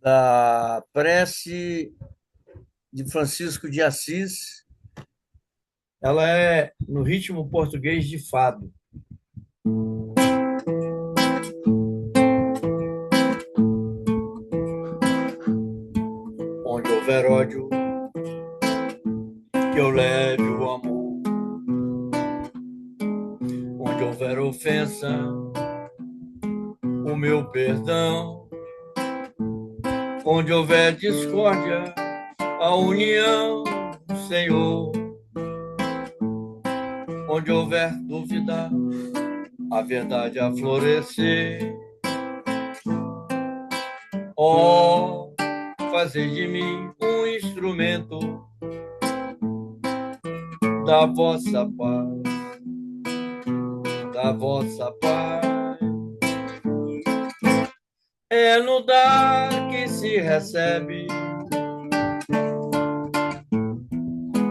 da prece de Francisco de Assis. Ela é no ritmo português de fado. Onde houver ódio, que eu leve o amor. Onde houver ofensa, o meu perdão. Onde houver discórdia, a união, Senhor. Onde houver dúvida, a verdade a florescer. Ó, fazer de mim um instrumento da vossa paz, da vossa paz. É no dar que se recebe,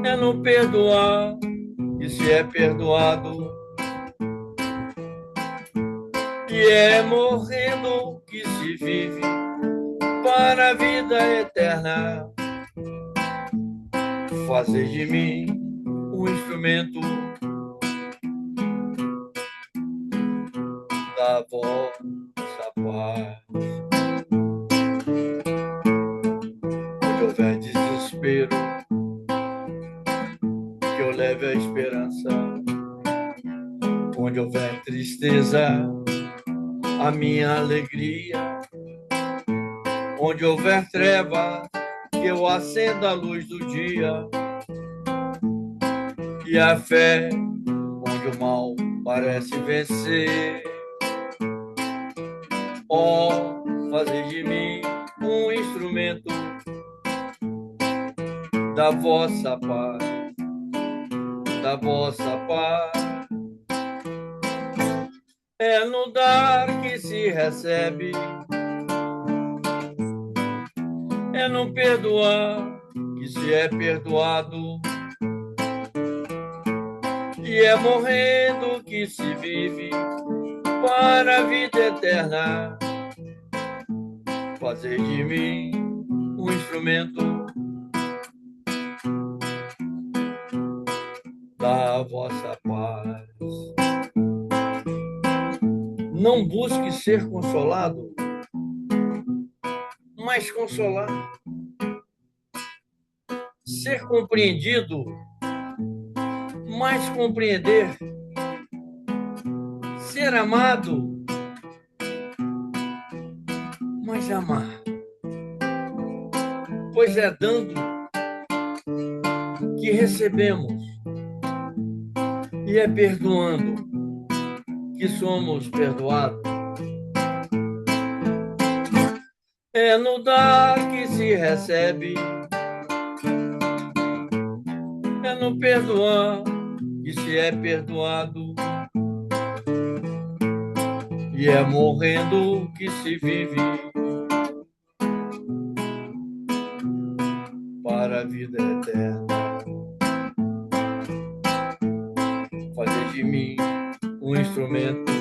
é no perdoar que se é perdoado, e é morrendo que se vive para a vida eterna. Fazer de mim um instrumento da vossa paz. Onde houver desespero, que eu leve a esperança. Onde houver tristeza, a minha alegria. Onde houver treva, que eu acenda a luz do dia. E a fé, onde o mal parece vencer. Ó, fazer de mim um instrumento da vossa paz, da vossa paz. É no dar que se recebe, é no perdoar que se é perdoado, e é morrendo que se vive para a vida eterna. Fazer de mim um instrumento da vossa paz. Não busque ser consolado, mas consolar. Ser compreendido, mas compreender. Ser amado, mas amar. Pois é dando que recebemos, e é perdoando que somos perdoados. É no dar que se recebe, é no perdoar que se é perdoado, e é morrendo que se vive para a vida eterna. Fazer de mim um instrumento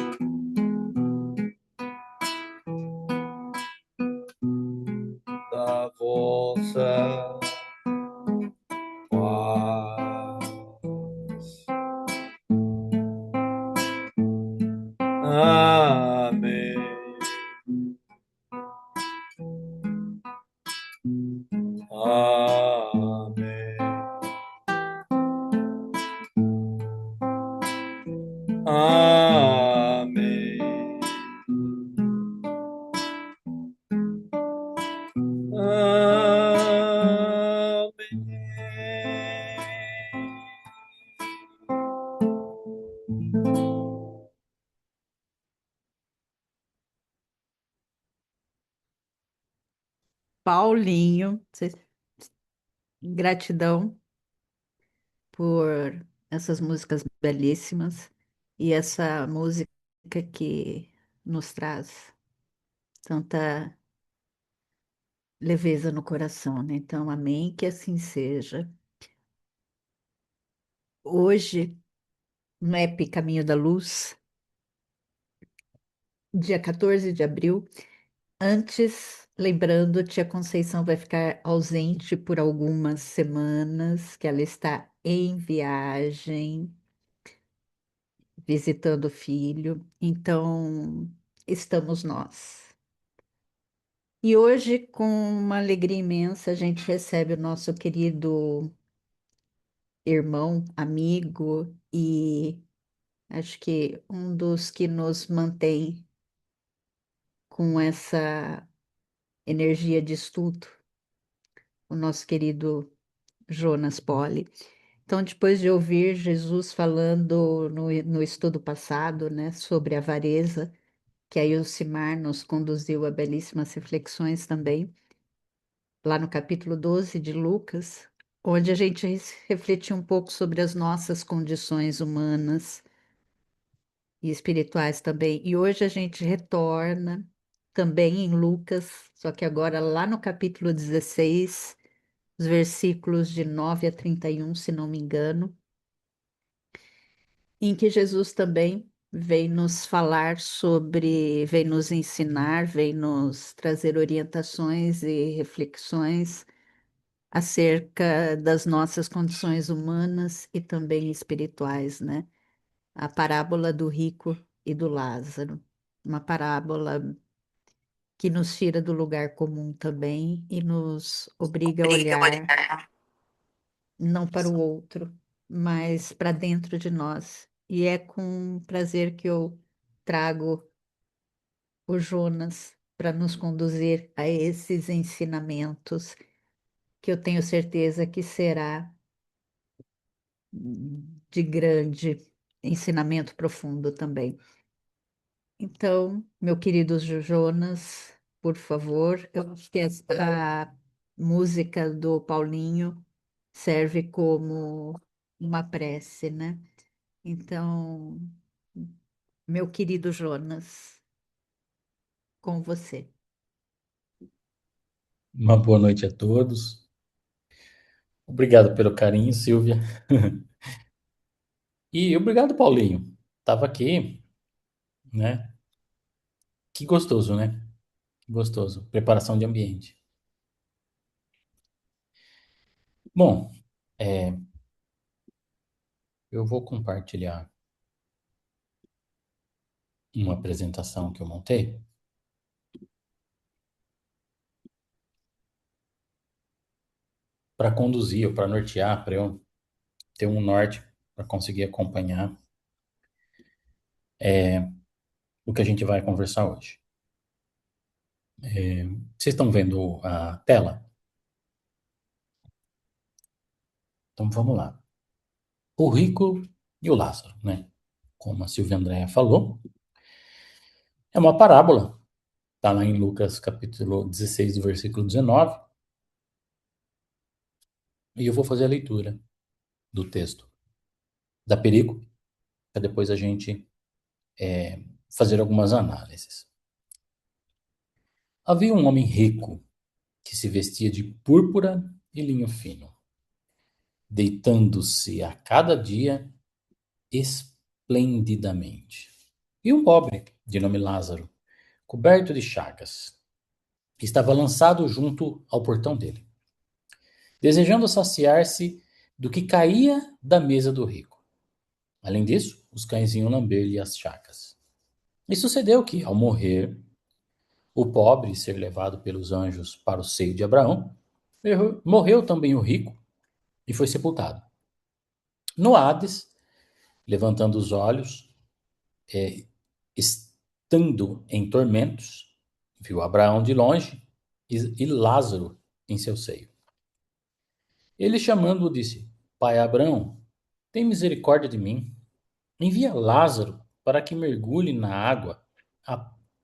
da vossa paz. Amém. Amém. Amém. Amém. Paulinho, gratidão por essas músicas belíssimas e essa música que nos traz tanta leveza no coração, né? Então, amém, que assim seja. Hoje, no EP Caminho da Luz, dia 14 de abril, antes lembrando, tia Conceição vai ficar ausente por algumas semanas, que ela está em viagem, visitando o filho. Então, estamos nós. E hoje, com uma alegria imensa, a gente recebe o nosso querido irmão, amigo e acho que um dos que nos mantém com essa energia de estudo, o nosso querido Jonas Poli. Então, depois de ouvir Jesus falando no estudo passado, né, sobre a avareza, que aí o Simar nos conduziu a belíssimas reflexões também, lá no capítulo 12 de Lucas, onde a gente refletiu um pouco sobre as nossas condições humanas e espirituais também. E hoje a gente retorna também em Lucas, só que agora lá no capítulo 16, os versículos de 9 a 31, se não me engano, em que Jesus também vem nos falar sobre, vem nos ensinar, vem nos trazer orientações e reflexões acerca das nossas condições humanas e também espirituais, né? A parábola do rico e do Lázaro, uma parábola que nos tira do lugar comum também e nos obriga a olhar não para o outro, mas para dentro de nós. E é com prazer que eu trago o Jonas para nos conduzir a esses ensinamentos, que eu tenho certeza que será de grande ensinamento profundo também. Então, meu querido Jonas, por favor, eu acho que esta música do Paulinho serve como uma prece, né? Então, meu querido Jonas, com você. Uma boa noite a todos. Obrigado pelo carinho, Silvia. E obrigado, Paulinho. Tava aqui, né? Que gostoso, né? Que gostoso. Preparação de ambiente. Bom, é, eu vou compartilhar uma apresentação que eu montei para conduzir ou para nortear, para eu ter um norte para conseguir acompanhar o que a gente vai conversar hoje. Vocês estão vendo a tela? Então vamos lá. O rico e o Lázaro, né? Como a Silvia Andréa falou, é uma parábola. Está lá em Lucas capítulo 16, do versículo 19. E eu vou fazer a leitura do texto. Dá perigo, para depois a gente fazer algumas análises. Havia um homem rico que se vestia de púrpura e linho fino, deitando-se a cada dia esplendidamente. E um pobre, de nome Lázaro, coberto de chagas, estava lançado junto ao portão dele, desejando saciar-se do que caía da mesa do rico. Além disso, os cães iam lamber-lhe as chagas. E sucedeu que, ao morrer, o pobre ser levado pelos anjos para o seio de Abraão, morreu também o rico e foi sepultado. No Hades, levantando os olhos, estando em tormentos, viu Abraão de longe e Lázaro em seu seio. Ele, chamando-o, disse: Pai Abraão, tem misericórdia de mim. Envia Lázaro para que mergulhe na água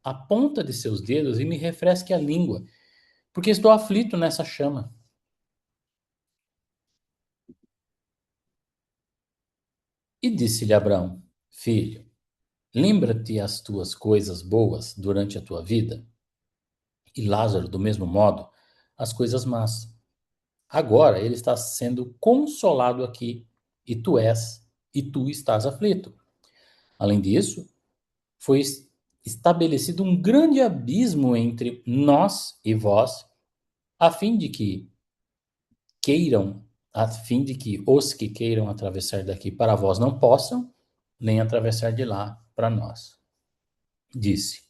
a ponta de seus dedos e me refresque a língua, porque estou aflito nessa chama. E disse-lhe Abraão: Filho, lembra-te as tuas coisas boas durante a tua vida, e Lázaro, do mesmo modo, as coisas más. Agora ele está sendo consolado aqui, e tu estás aflito. Além disso, foi estabelecido um grande abismo entre nós e vós, a fim de que os que queiram atravessar daqui para vós não possam, nem atravessar de lá para nós. Disse: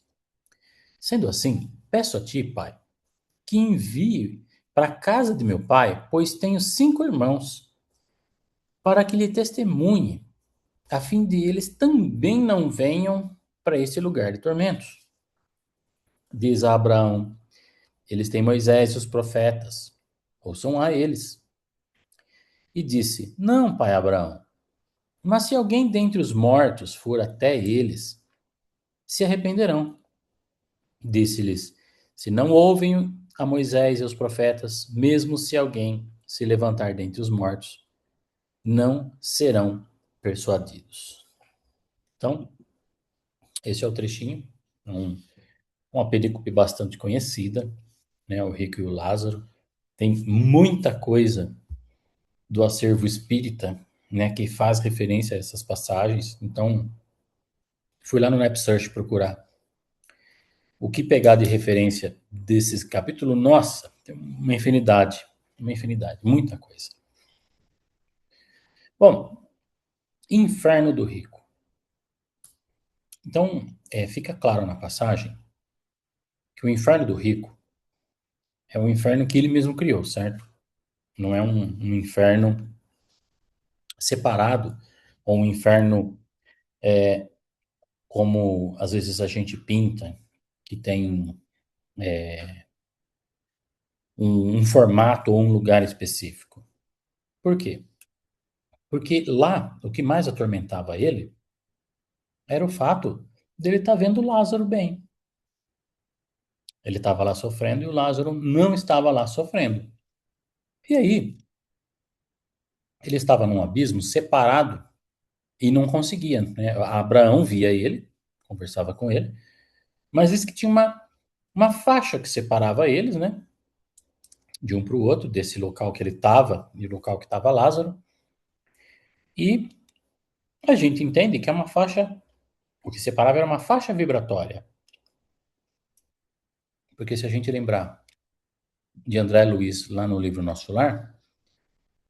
Sendo assim, peço a ti, pai, que envie para a casa de meu pai, pois tenho 5 irmãos, para que lhe testemunhe, a fim de eles também não venham para esse lugar de tormentos. Diz a Abraão: Eles têm Moisés e os profetas, ouçam a eles. E disse: Não, pai Abraão, mas se alguém dentre os mortos for até eles, se arrependerão. Disse-lhes: Se não ouvem a Moisés e os profetas, mesmo se alguém se levantar dentre os mortos, não serão persuadidos. Então, esse é o trechinho, uma perícope bastante conhecida, né? O Rico e o Lázaro. Tem muita coisa do acervo espírita, né, que faz referência a essas passagens. Então, fui lá no NapSearch procurar o que pegar de referência desses capítulos. Nossa, tem uma infinidade, muita coisa. Bom, inferno do rico. Então, fica claro na passagem que o inferno do rico é o inferno que ele mesmo criou, certo? Não é um inferno separado, ou um inferno como às vezes a gente pinta, que tem um formato ou um lugar específico. Por quê? Porque lá, o que mais atormentava ele era o fato dele estar vendo Lázaro bem. Ele estava lá sofrendo e o Lázaro não estava lá sofrendo. E aí, ele estava num abismo separado e não conseguia, né? Abraão via ele, conversava com ele, mas disse que tinha uma faixa que separava eles, né? De um para o outro, desse local que ele estava e o local que estava Lázaro. E a gente entende que é uma faixa, o que separava era uma faixa vibratória. Porque se a gente lembrar de André Luiz lá no livro Nosso Lar,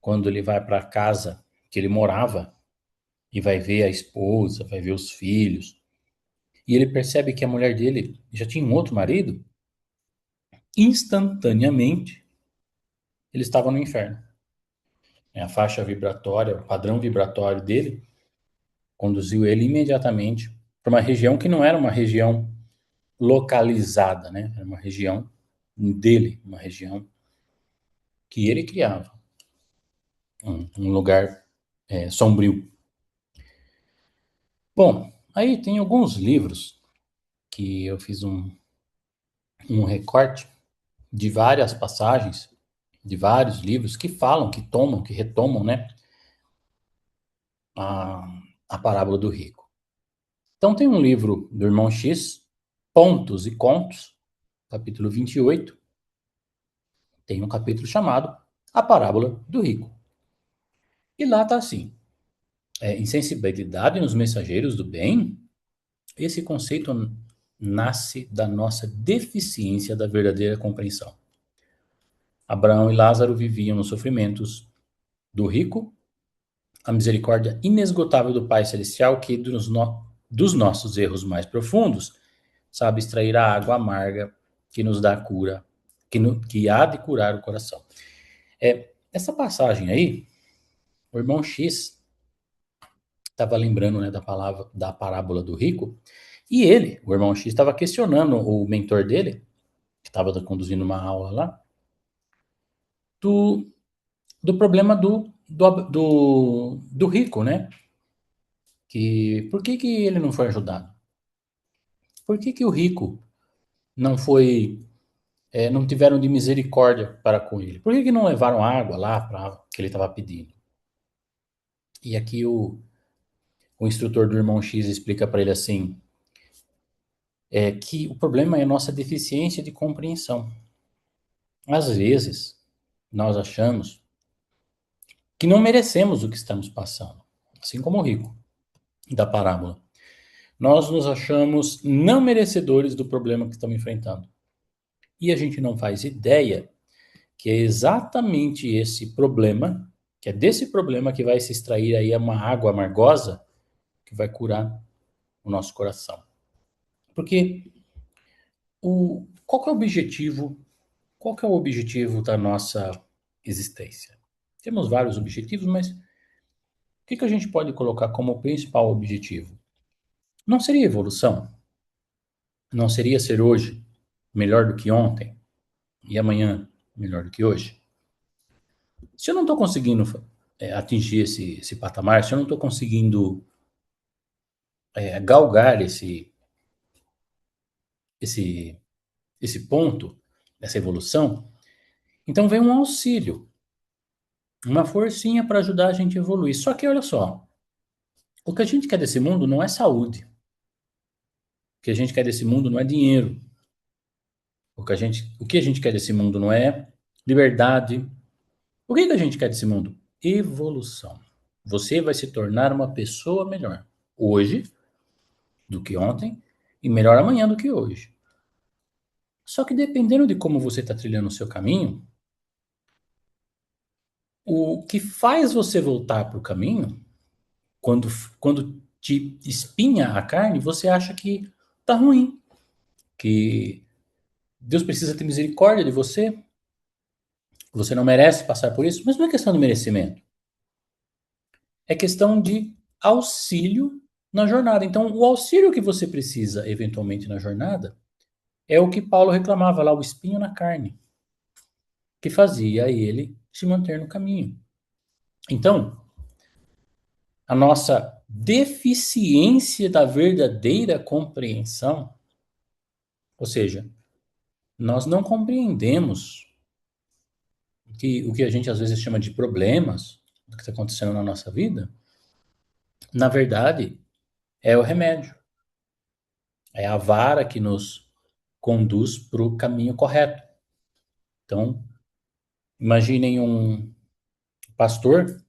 quando ele vai para a casa que ele morava e vai ver a esposa, vai ver os filhos, e ele percebe que a mulher dele já tinha um outro marido, instantaneamente ele estava no inferno. A faixa vibratória, o padrão vibratório dele, conduziu ele imediatamente para uma região que não era uma região localizada, né? Era uma região dele, uma região que ele criava, um lugar sombrio. Bom, aí tem alguns livros que eu fiz um recorte de várias passagens, de vários livros que falam, que tomam, que retomam, né, a, a parábola do rico. Então tem um livro do Irmão X, Pontos e Contos, capítulo 28, tem um capítulo chamado A Parábola do Rico. E lá está assim, insensibilidade nos mensageiros do bem, esse conceito nasce da nossa deficiência da verdadeira compreensão. Abraão e Lázaro viviam nos sofrimentos do rico, a misericórdia inesgotável do Pai Celestial, que dos nossos erros mais profundos sabe extrair a água amarga que nos dá cura, que há de curar o coração. Essa passagem aí, o irmão X estava lembrando, né, da parábola do rico, e ele, o irmão X, estava questionando o mentor dele, que estava conduzindo uma aula lá, do, do problema do rico, né? Por que ele não foi ajudado? Por que o rico não foi, não tiveram de misericórdia para com ele? Por que não levaram água lá para que ele estava pedindo? E aqui o instrutor do irmão X explica para ele assim, que o problema é a nossa deficiência de compreensão. Às vezes, nós achamos que não merecemos o que estamos passando, assim como o rico da parábola. nós nos achamos não merecedores do problema que estamos enfrentando. E a gente não faz ideia que é exatamente esse problema, que é desse problema que vai se extrair aí uma água amargosa que vai curar o nosso coração. Porque qual que é o objetivo? Qual que é o objetivo da nossa existência? Temos vários objetivos, mas o que a gente pode colocar como principal objetivo? Não seria evolução? Não seria ser hoje melhor do que ontem e amanhã melhor do que hoje? Se eu não estou conseguindo atingir esse patamar, se eu não estou conseguindo galgar esse, esse ponto, essa evolução, então vem um auxílio, uma forcinha para ajudar a gente a evoluir. Só que olha só, o que a gente quer desse mundo não é saúde. O que a gente quer desse mundo não é dinheiro. O que a gente quer desse mundo não é liberdade. O que a gente quer desse mundo? Evolução. Você vai se tornar uma pessoa melhor hoje do que ontem e melhor amanhã do que hoje. Só que dependendo de como você está trilhando o seu caminho, o que faz você voltar para o caminho, quando te espinha a carne, você acha que tá ruim, que Deus precisa ter misericórdia de você, você não merece passar por isso, mas não é questão de merecimento. É questão de auxílio na jornada. Então, o auxílio que você precisa, eventualmente, na jornada, é o que Paulo reclamava lá, o espinho na carne, que fazia ele se manter no caminho. Então, a nossa deficiência da verdadeira compreensão, ou seja, nós não compreendemos o que a gente às vezes chama de problemas do que está acontecendo na nossa vida, na verdade, é o remédio. É a vara que nos conduz para o caminho correto. Então, imaginem um pastor,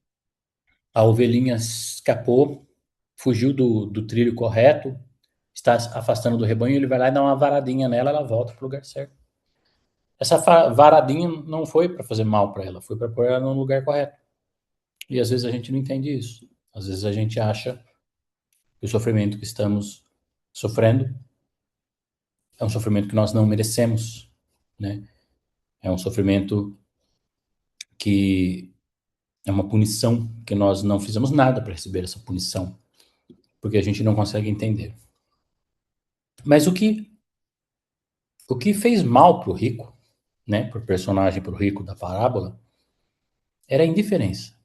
a ovelhinha escapou, fugiu do trilho correto, está afastando do rebanho, ele vai lá e dá uma varadinha nela, ela volta para o lugar certo. Essa varadinha não foi para fazer mal para ela, foi para pôr ela no lugar correto. E às vezes a gente não entende isso. Às vezes a gente acha que o sofrimento que estamos sofrendo é um sofrimento que nós não merecemos, né? É um sofrimento que é uma punição, que nós não fizemos nada para receber essa punição, porque a gente não consegue entender. Mas o que fez mal para o rico, né, para o personagem, para o rico da parábola, era a indiferença.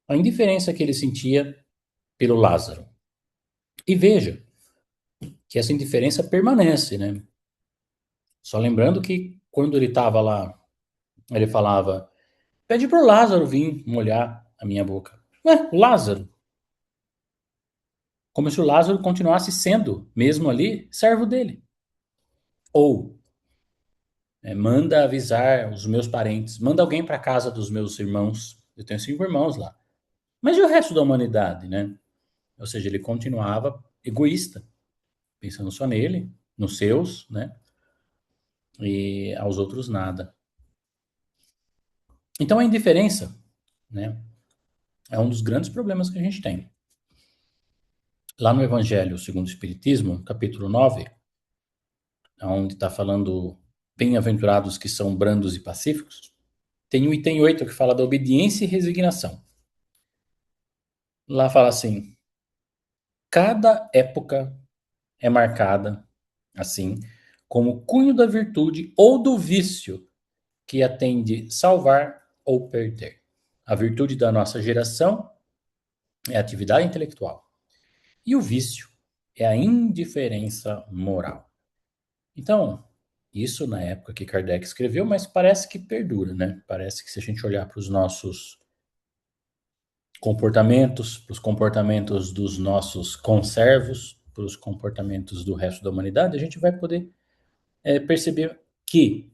A indiferença que ele sentia pelo Lázaro. E veja que essa indiferença permanece, né? Só lembrando que quando ele estava lá, ele falava: pede para o Lázaro vir molhar a minha boca. Ué, o Lázaro? Como se o Lázaro continuasse sendo, mesmo ali, servo dele. Ou manda avisar os meus parentes, manda alguém para casa dos meus irmãos. Eu tenho 5 irmãos lá. Mas e o resto da humanidade, né? Ou seja, ele continuava egoísta, pensando só nele, nos seus, né? E aos outros nada. Então a indiferença, né, é um dos grandes problemas que a gente tem. Lá no Evangelho segundo o Espiritismo, capítulo 9, onde está falando bem-aventurados que são brandos e pacíficos, tem o item 8 que fala da obediência e resignação. Lá fala assim: cada época é marcada, assim, como cunho da virtude ou do vício que a tem de salvar ou perder. A virtude da nossa geração é a atividade intelectual. E o vício é a indiferença moral. Então, isso na época que Kardec escreveu, mas parece que perdura, né? Parece que se a gente olhar para os nossos comportamentos, para os comportamentos dos nossos conservos, para os comportamentos do resto da humanidade, a gente vai poder perceber que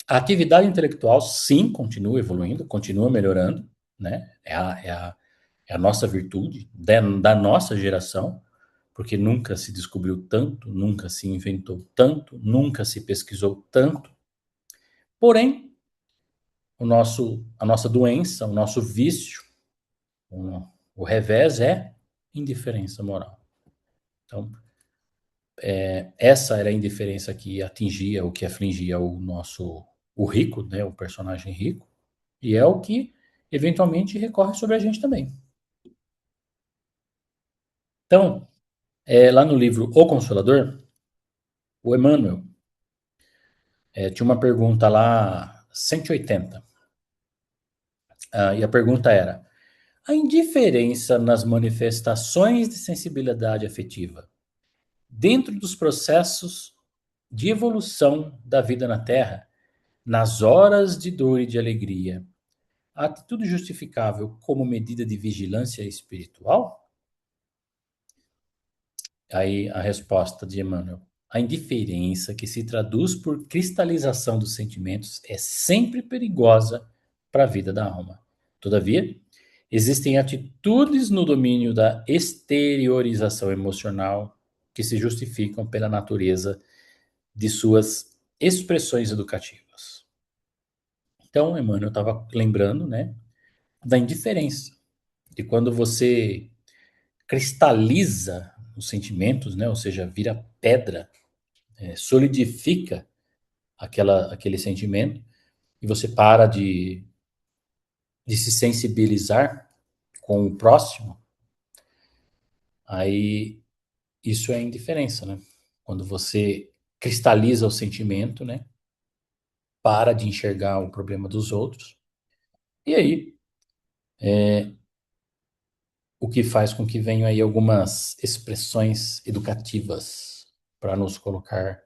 a atividade intelectual, sim, continua evoluindo, continua melhorando, né? É a nossa virtude, da nossa geração, porque nunca se descobriu tanto, nunca se inventou tanto, nunca se pesquisou tanto. Porém, a nossa doença, o nosso vício, o revés é indiferença moral. Então, essa era a indiferença que atingia, o que afligia o rico, né, o personagem rico, e é o que eventualmente recorre sobre a gente também. Então, lá no livro O Consolador, o Emmanuel tinha uma pergunta lá, 180. E a pergunta era: a indiferença nas manifestações de sensibilidade afetiva, dentro dos processos de evolução da vida na Terra, nas horas de dor e de alegria, a atitude justificável como medida de vigilância espiritual? Aí a resposta de Emmanuel: a indiferença que se traduz por cristalização dos sentimentos é sempre perigosa para a vida da alma. Todavia, existem atitudes no domínio da exteriorização emocional que se justificam pela natureza de suas expressões educativas. Então, Emmanuel estava lembrando, né, da indiferença, de quando você cristaliza os sentimentos, né, ou seja, vira pedra, solidifica aquele sentimento e você para de se sensibilizar com o próximo, aí isso é indiferença, né? Quando você cristaliza o sentimento, né? Para de enxergar o problema dos outros. E aí, o que faz com que venham aí algumas expressões educativas para nos colocar,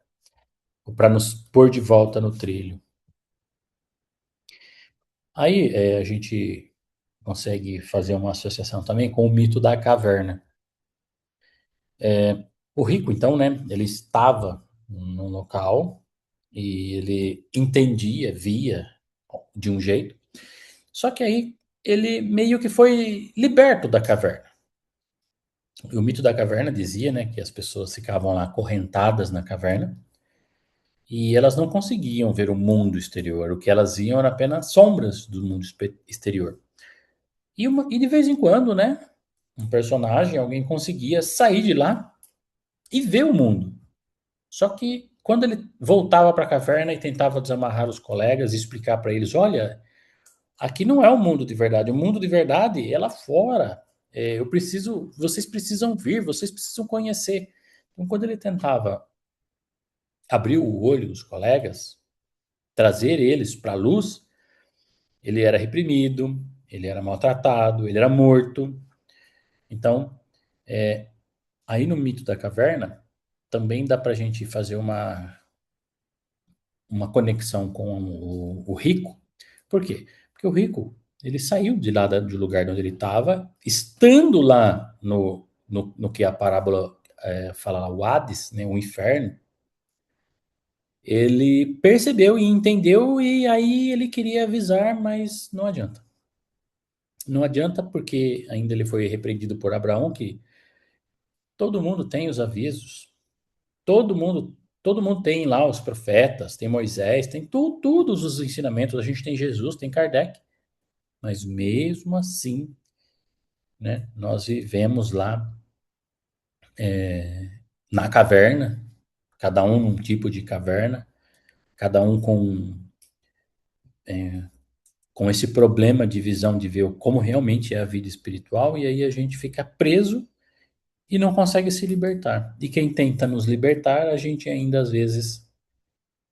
para nos pôr de volta no trilho. Aí a gente consegue fazer uma associação também com o mito da caverna. O rico, então, né, ele estava num local e ele entendia, via de um jeito, só que aí ele meio que foi liberto da caverna. O mito da caverna dizia, né, que as pessoas ficavam lá acorrentadas na caverna e elas não conseguiam ver o mundo exterior. O que elas viam era apenas sombras do mundo exterior. E de vez em quando, né, um personagem, alguém conseguia sair de lá e ver o mundo. Só que quando ele voltava para a caverna e tentava desamarrar os colegas e explicar para eles, olha, aqui não é o mundo de verdade, o mundo de verdade é lá fora. Vocês precisam vir, vocês precisam conhecer. Então, quando ele tentava abrir o olho dos colegas, trazer eles para a luz, ele era reprimido, ele era maltratado, ele era morto. Então, aí no mito da caverna, também dá para a gente fazer uma conexão com o rico. Por quê? Porque o rico, ele saiu de lá do lugar onde ele estava, estando lá no que a parábola fala lá, o Hades, né, o inferno, ele percebeu e entendeu e aí ele queria avisar, mas não adianta. Não adianta porque ainda ele foi repreendido por Abraão, que todo mundo tem os avisos, todo mundo tem lá os profetas, tem Moisés, tem todos os ensinamentos, a gente tem Jesus, tem Kardec, mas mesmo assim, né, nós vivemos lá na caverna, cada um num tipo de caverna, cada um com esse problema de visão de ver como realmente é a vida espiritual, e aí a gente fica preso e não consegue se libertar. E quem tenta nos libertar, a gente ainda às vezes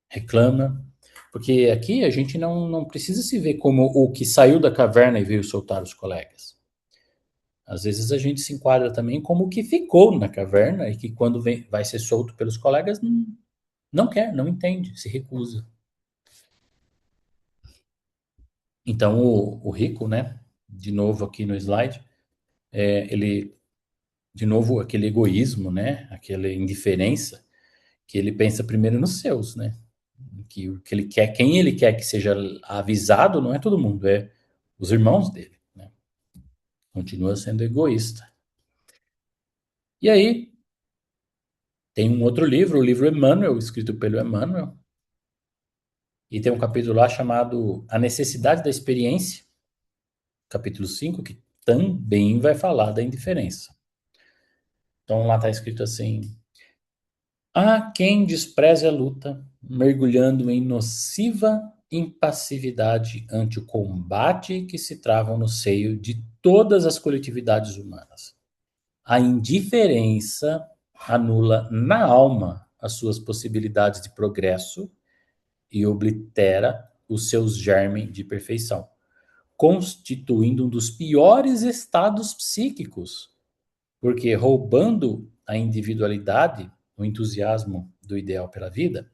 reclama, porque aqui a gente não precisa se ver como o que saiu da caverna e veio soltar os colegas. Às vezes a gente se enquadra também como o que ficou na caverna e que quando vai ser solto pelos colegas não quer, não entende, se recusa. Então o rico, né, de novo aqui no slide, ele, de novo, aquele egoísmo, né, aquela indiferença, que ele pensa primeiro nos seus, né, que o que ele quer, quem ele quer que seja avisado não é todo mundo, é os irmãos dele, né? Continua sendo egoísta. E aí, Tem um outro livro, o livro Emmanuel, escrito pelo Emmanuel, e tem um capítulo lá chamado A Necessidade da Experiência, capítulo 5, que também vai falar da indiferença. Então lá está escrito assim: há quem despreze a luta, mergulhando em nociva impassividade ante o combate que se travam no seio de todas as coletividades humanas. A indiferença anula na alma as suas possibilidades de progresso e oblitera os seus germes de perfeição, constituindo um dos piores estados psíquicos, porque roubando a individualidade, o entusiasmo do ideal pela vida,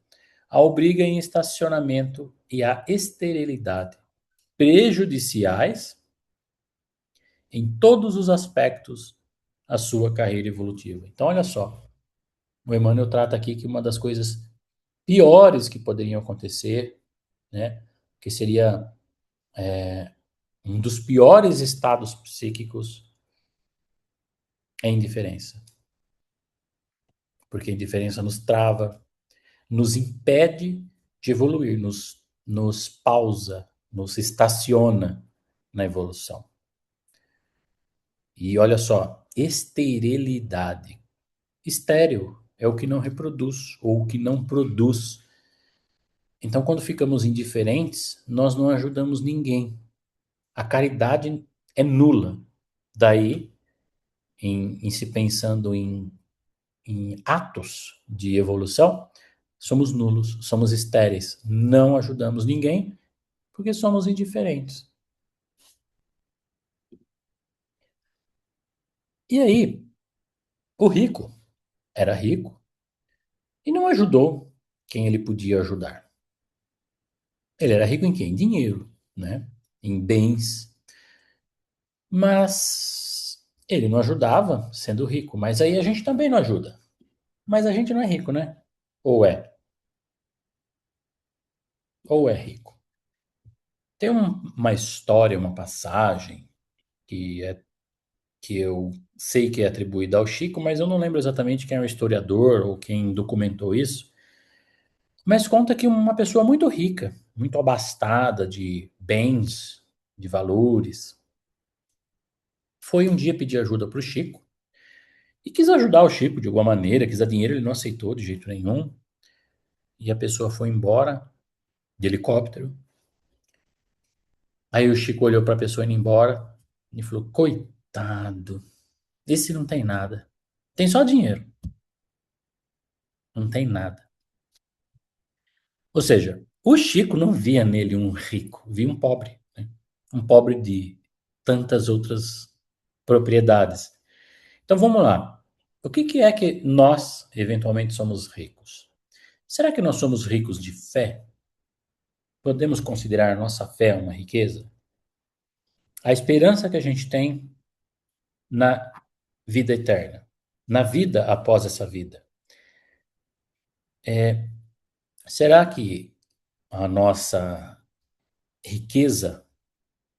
a obriga em estacionamento e a esterilidade, prejudiciais em todos os aspectos a sua carreira evolutiva. Então, olha só, o Emmanuel trata aqui que uma das coisas piores que poderiam acontecer, né, que seria um dos piores estados psíquicos, é a indiferença. Porque a indiferença nos trava, nos impede de evoluir, nos pausa, nos estaciona na evolução. E olha só, esterilidade. Estéril é o que não reproduz ou o que não produz. Então, quando ficamos indiferentes, nós não ajudamos ninguém. A caridade é nula. Daí, em se pensando em atos de evolução, somos nulos, somos estéreis, não ajudamos ninguém porque somos indiferentes. E aí, o rico era rico e não ajudou quem ele podia ajudar. Ele era rico em quê? Em dinheiro, né? Em bens. Mas ele não ajudava sendo rico. Mas aí a gente também não ajuda. Mas a gente não é rico, né? Ou é? Ou é rico? Tem uma história, uma passagem que é que eu sei que é atribuída ao Chico, mas eu não lembro exatamente quem é o historiador ou quem documentou isso. Mas conta que uma pessoa muito rica, muito abastada de bens, de valores, foi um dia pedir ajuda para o Chico e quis ajudar o Chico de alguma maneira, quis dar dinheiro, ele não aceitou de jeito nenhum. E a pessoa foi embora de helicóptero. Aí o Chico olhou para a pessoa indo embora e falou: coitado, esse não tem nada. Tem só dinheiro, não tem nada. Ou seja, o Chico não via nele um rico, via um pobre, né? Um pobre de tantas outras propriedades. Então vamos lá. O que é que nós eventualmente somos ricos? Será que nós somos ricos de fé? Podemos considerar a nossa fé uma riqueza? A esperança que a gente tem na vida eterna, na vida após essa vida. Será que a nossa riqueza,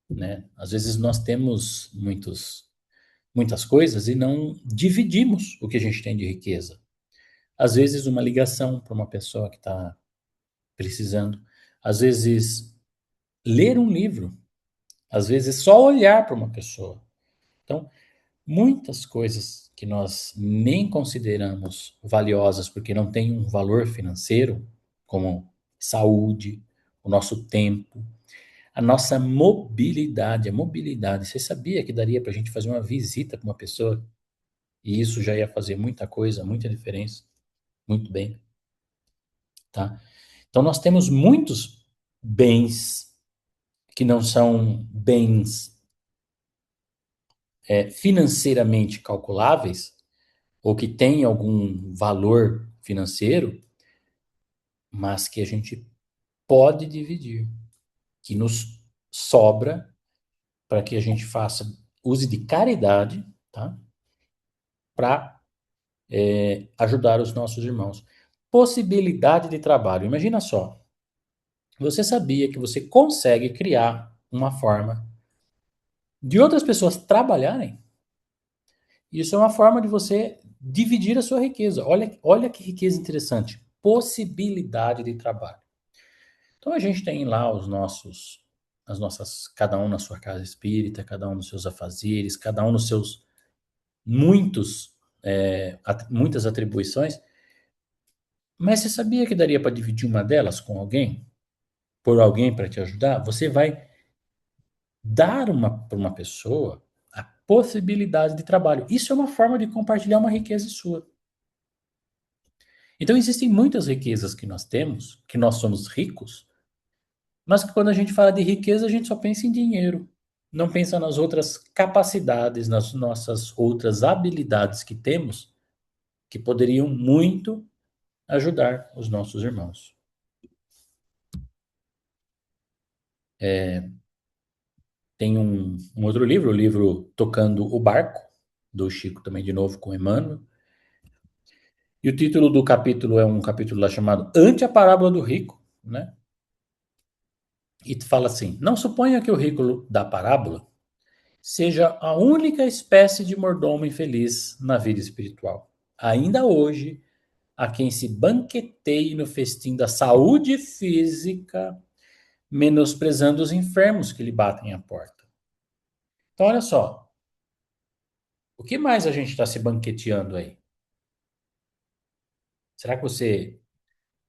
né? Às vezes nós temos muitas coisas e não dividimos o que a gente tem de riqueza. Às vezes uma ligação para uma pessoa que está precisando, às vezes ler um livro, às vezes só olhar para uma pessoa. Então, muitas coisas que nós nem consideramos valiosas porque não têm um valor financeiro, como saúde, o nosso tempo, a nossa mobilidade. A mobilidade. Você sabia que daria para a gente fazer uma visita para uma pessoa e isso já ia fazer muita coisa, muita diferença? Muito bem, tá? Então nós temos muitos bens que não são bens financeiramente calculáveis ou que têm algum valor financeiro, mas que a gente pode dividir, que nos sobra para que a gente faça use de caridade, tá? Para ajudar os nossos irmãos. Possibilidade de trabalho. Imagina só, você sabia que você consegue criar uma forma de outras pessoas trabalharem? Isso é uma forma de você dividir a sua riqueza. Olha que riqueza interessante. Possibilidade de trabalho. Então a gente tem lá as nossas, cada um na sua casa espírita, cada um nos seus afazeres, cada um nos seus muitas atribuições. Mas você sabia que daria para dividir uma delas com alguém? Por alguém para te ajudar? Você vai dar para uma pessoa a possibilidade de trabalho. Isso é uma forma de compartilhar uma riqueza sua. Então existem muitas riquezas que nós temos, que nós somos ricos, mas que quando a gente fala de riqueza, a gente só pensa em dinheiro. Não pensa nas outras capacidades, nas nossas outras habilidades que temos, que poderiam muito ajudar os nossos irmãos. Tem um outro livro, o livro Tocando o Barco, do Chico também de novo com Emmanuel. E o título do capítulo é um capítulo lá chamado Ante a Parábola do Rico, né? E fala assim: não suponha que o rico da parábola seja a única espécie de mordomo infeliz na vida espiritual. Ainda hoje, há quem se banqueteie no festim da saúde física, menosprezando os enfermos que lhe batem à porta. Então, olha só, o que mais a gente está se banqueteando aí? Será que você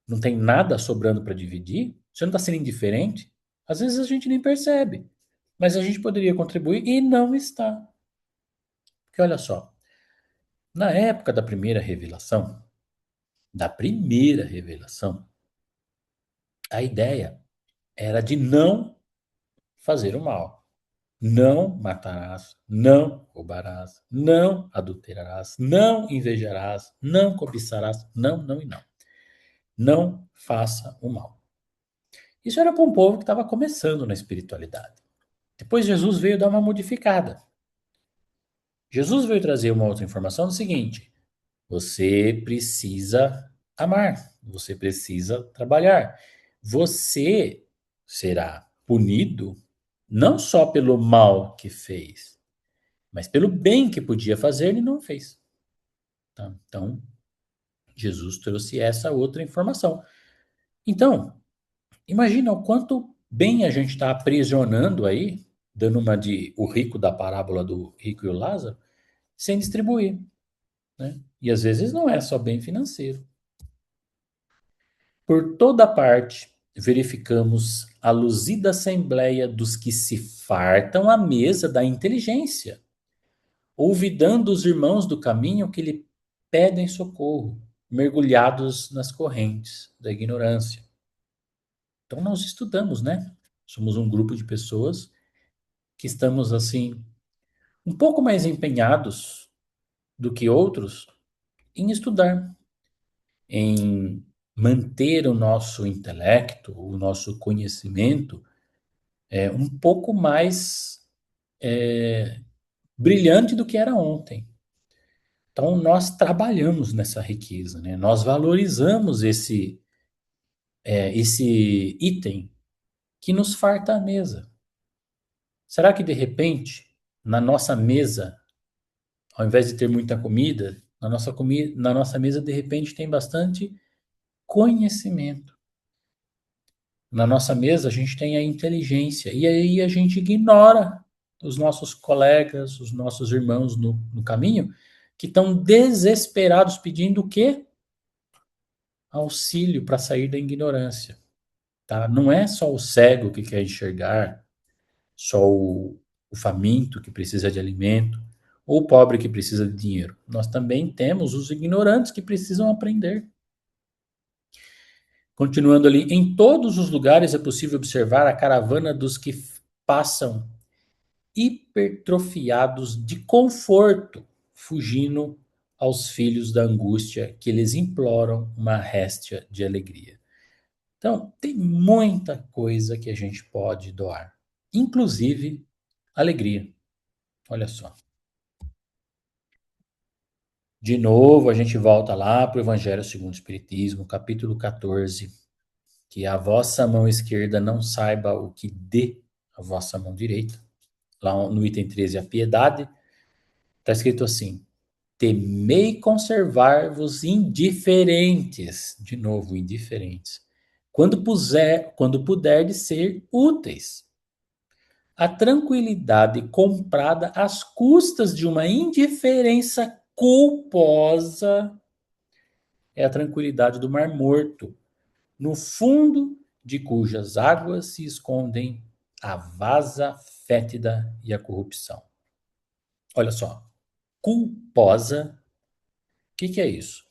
não tem nada sobrando para dividir? Você não está sendo indiferente? Às vezes a gente nem percebe, mas a gente poderia contribuir e não está. Porque olha só, na época da primeira revelação, a ideia era de não fazer o mal. Não matarás, não roubarás, não adulterarás, não invejarás, não cobiçarás, não, não e não. Não faça o mal. Isso era para um povo que estava começando na espiritualidade. Depois Jesus veio dar uma modificada. Jesus veio trazer uma outra informação do seguinte: você precisa amar, você precisa trabalhar. Você será punido não só pelo mal que fez, mas pelo bem que podia fazer e não fez. Tá? Então, Jesus trouxe essa outra informação. Então, imagina o quanto bem a gente está aprisionando aí, dando uma de o rico da parábola do rico e o Lázaro, sem distribuir. Né? E às vezes não é só bem financeiro. Por toda parte, verificamos a luzida assembleia dos que se fartam à mesa da inteligência, olvidando os irmãos do caminho que lhe pedem socorro, mergulhados nas correntes da ignorância. Então nós estudamos, né? Somos um grupo de pessoas que estamos assim um pouco mais empenhados do que outros em estudar, em manter o nosso intelecto, o nosso conhecimento um pouco mais brilhante do que era ontem. Então nós trabalhamos nessa riqueza, né? Nós valorizamos esse item que nos farta a mesa. Será que de repente na nossa mesa, ao invés de ter muita comida, na nossa mesa de repente tem bastante conhecimento? Na nossa mesa a gente tem a inteligência e aí a gente ignora os nossos colegas, os nossos irmãos no caminho que estão desesperados pedindo o quê? Auxílio para sair da ignorância, tá? Não é só o cego que quer enxergar, só o faminto que precisa de alimento, ou o pobre que precisa de dinheiro. Nós também temos os ignorantes que precisam aprender. Continuando ali, em todos os lugares é possível observar a caravana dos que passam hipertrofiados de conforto, fugindo aos filhos da angústia que lhes imploram uma réstia de alegria. Então, tem muita coisa que a gente pode doar, inclusive alegria. Olha só. De novo, a gente volta lá para o Evangelho segundo o Espiritismo, capítulo 14, que a vossa mão esquerda não saiba o que dê a vossa mão direita. Lá no item 13, a piedade, está escrito assim: temei conservar-vos indiferentes, de novo, indiferentes, quando puderdes ser úteis. A tranquilidade comprada às custas de uma indiferença culposa é a tranquilidade do Mar Morto, no fundo de cujas águas se escondem a vasa fétida e a corrupção. Olha só, culposa, o que é isso?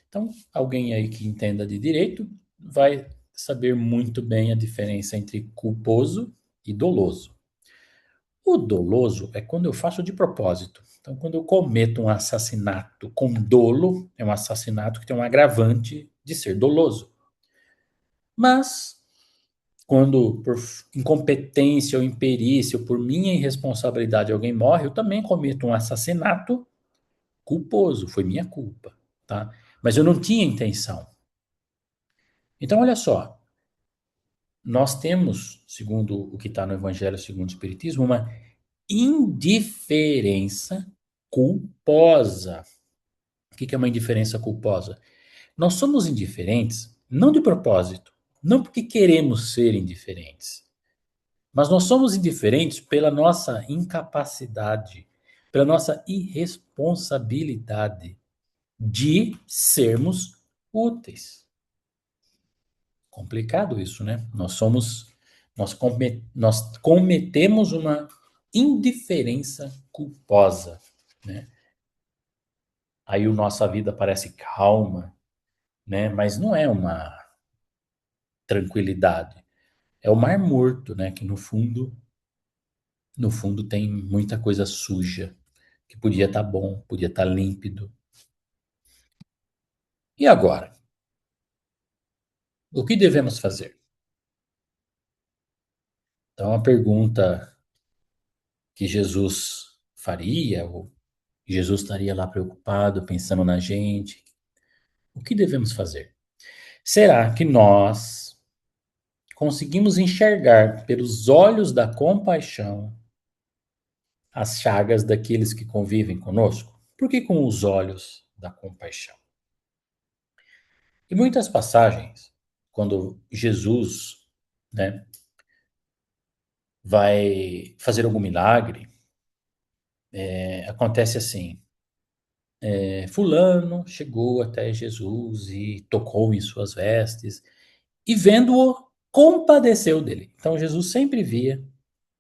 Então, alguém aí que entenda de direito vai saber muito bem a diferença entre culposo e doloso. O doloso é quando eu faço de propósito. Então, quando eu cometo um assassinato com dolo, é um assassinato que tem um agravante de ser doloso. Mas, quando por incompetência ou imperícia, ou por minha irresponsabilidade alguém morre, eu também cometo um assassinato culposo, foi minha culpa, tá? Mas eu não tinha intenção. Então, olha só, nós temos, segundo o que está no Evangelho segundo o Espiritismo, uma indiferença culposa. O que é uma indiferença culposa? Nós somos indiferentes não de propósito, não porque queremos ser indiferentes, mas nós somos indiferentes pela nossa incapacidade, pela nossa irresponsabilidade de sermos úteis. Complicado isso, né? Nós cometemos uma indiferença culposa, né? Aí a nossa vida parece calma, né? Mas não é uma tranquilidade. É o mar morto, né? Que no fundo tem muita coisa suja, que podia estar bom, podia estar límpido. E agora? O que devemos fazer? Então, a pergunta que Jesus faria, ou Jesus estaria lá preocupado, pensando na gente. O que devemos fazer? Será que nós conseguimos enxergar pelos olhos da compaixão as chagas daqueles que convivem conosco? Por que com os olhos da compaixão? Em muitas passagens, quando Jesus, né, vai fazer algum milagre, acontece assim: fulano chegou até Jesus e tocou em suas vestes e vendo-o, compadeceu dele. Então Jesus sempre via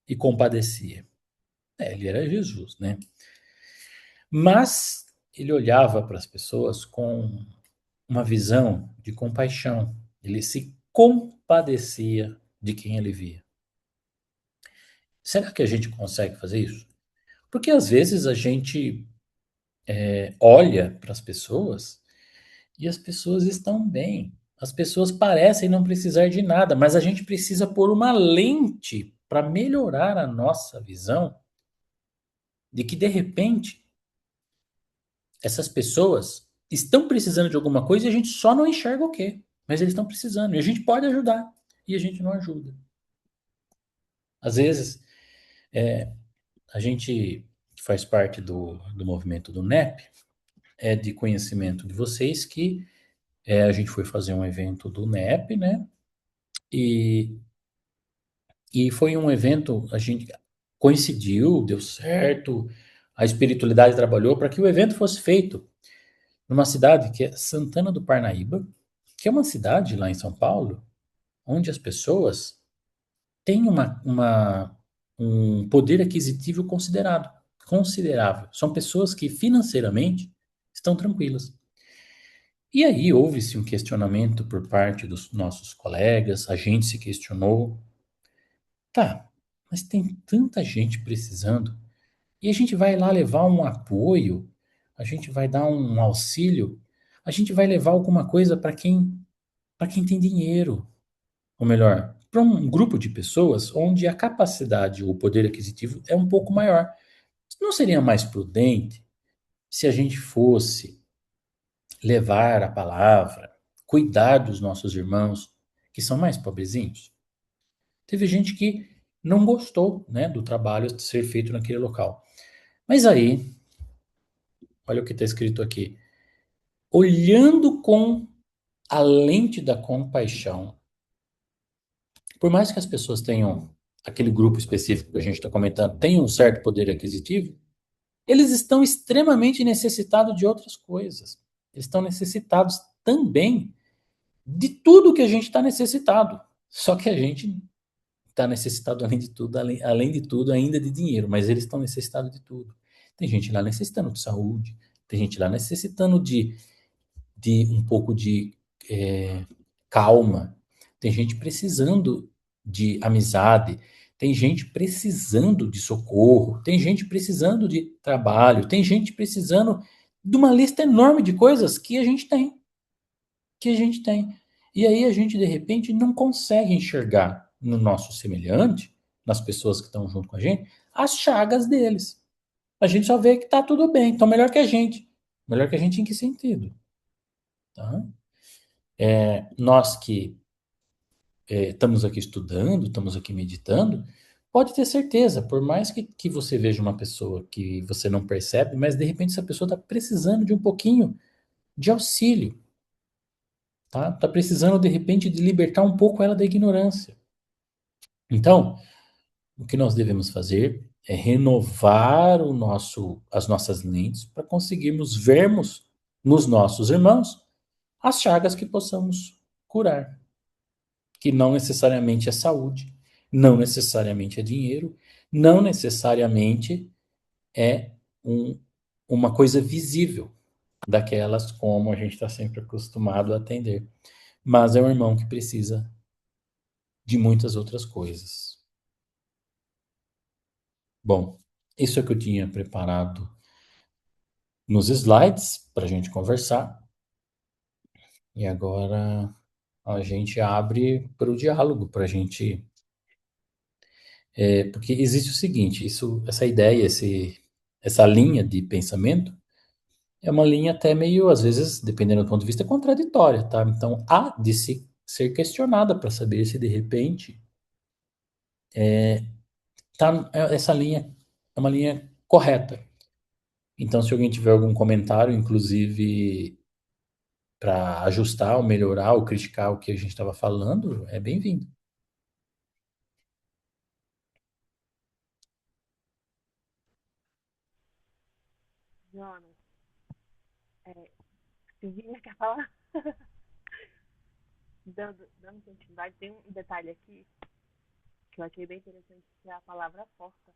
e compadecia. Ele era Jesus, né? Mas ele olhava para as pessoas com uma visão de compaixão. Ele se compadecia de quem ele via. Será que a gente consegue fazer isso? Porque às vezes a gente olha para as pessoas e as pessoas estão bem. As pessoas parecem não precisar de nada, mas a gente precisa pôr uma lente para melhorar a nossa visão de que, de repente, essas pessoas estão precisando de alguma coisa e a gente só não enxerga o quê. Mas eles estão precisando e a gente pode ajudar e a gente não ajuda. Às vezes, a gente que faz parte do movimento do NEP, é de conhecimento de vocês que a gente foi fazer um evento do NEP, né? E E foi um evento, a gente coincidiu, deu certo, a espiritualidade trabalhou para que o evento fosse feito numa cidade que é Santana do Parnaíba, que é uma cidade lá em São Paulo, onde as pessoas têm um poder aquisitivo considerável. São pessoas que financeiramente estão tranquilas. E aí houve-se um questionamento por parte dos nossos colegas, a gente se questionou. Tá, mas tem tanta gente precisando. E a gente vai lá levar um apoio, a gente vai dar um auxílio, a gente vai levar alguma coisa para quem tem dinheiro. Ou melhor, para um grupo de pessoas onde a capacidade ou o poder aquisitivo é um pouco maior. Não seria mais prudente se a gente fosse levar a palavra, cuidar dos nossos irmãos que são mais pobrezinhos? Teve gente que não gostou, né, do trabalho ser feito naquele local. Mas aí Olha o que está escrito aqui. Olhando com a lente da compaixão, por mais que as pessoas tenham, aquele grupo específico que a gente está comentando, tenham um certo poder aquisitivo, eles estão extremamente necessitados de outras coisas. Eles estão necessitados também de tudo que a gente está necessitado. Só que a gente está necessitado, além de tudo, além de tudo, ainda de dinheiro, mas eles estão necessitados de tudo. Tem gente lá necessitando de saúde, tem gente lá necessitando de um pouco de é, calma, tem gente precisando de amizade, tem gente precisando de socorro, tem gente precisando de trabalho, tem gente precisando de uma lista enorme de coisas que a gente tem, que a gente tem. E aí a gente, de repente, não consegue enxergar no nosso semelhante, nas pessoas que estão junto com a gente, as chagas deles. A gente só vê que tá tudo bem, então melhor que a gente. Melhor que a gente em que sentido? Tá? Nós que estamos aqui estudando, estamos aqui meditando, pode ter certeza, por mais que você veja uma pessoa que você não percebe, mas de repente essa pessoa está precisando de um pouquinho de auxílio, tá? Está precisando de repente de libertar um pouco ela da ignorância. Então, o que nós devemos fazer é renovar as nossas lentes para conseguirmos vermos nos nossos irmãos as chagas que possamos curar, que não necessariamente é saúde, não necessariamente é dinheiro, não necessariamente é um, uma coisa visível daquelas como a gente está sempre acostumado a atender. Mas é um irmão que precisa de muitas outras coisas. Bom, isso é o que eu tinha preparado nos slides para a gente conversar. E agora a gente abre para o diálogo, para a gente. Porque existe o seguinte: essa ideia, essa linha de pensamento é uma linha até meio, às vezes, dependendo do ponto de vista, contraditória, tá? Então há de se ser questionada para saber se de repente essa linha é uma linha correta. Então, se alguém tiver algum comentário, inclusive para ajustar, ou melhorar, ou criticar o que a gente estava falando, é bem-vindo. Jonas, Silvinha quer falar? Dando continuidade, tem um detalhe aqui que eu achei bem interessante, que é a palavra força.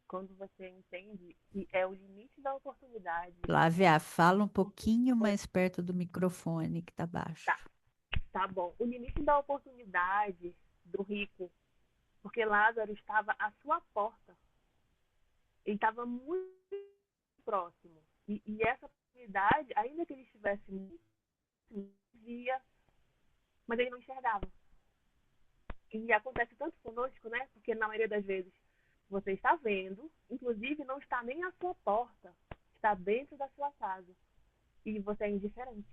Quando você entende que é o limite da oportunidade. Flávia, fala um pouquinho mais perto do microfone que tá Tá, baixo. tá bom. O limite da oportunidade do rico, porque Lázaro estava à sua porta. Ele estava muito próximo. E essa oportunidade, ainda que ele estivesse muito, via, mas ele não enxergava. E acontece tanto conosco, né? Porque na maioria das vezes você está vendo, inclusive não está nem à sua porta, está dentro da sua casa. E você é indiferente.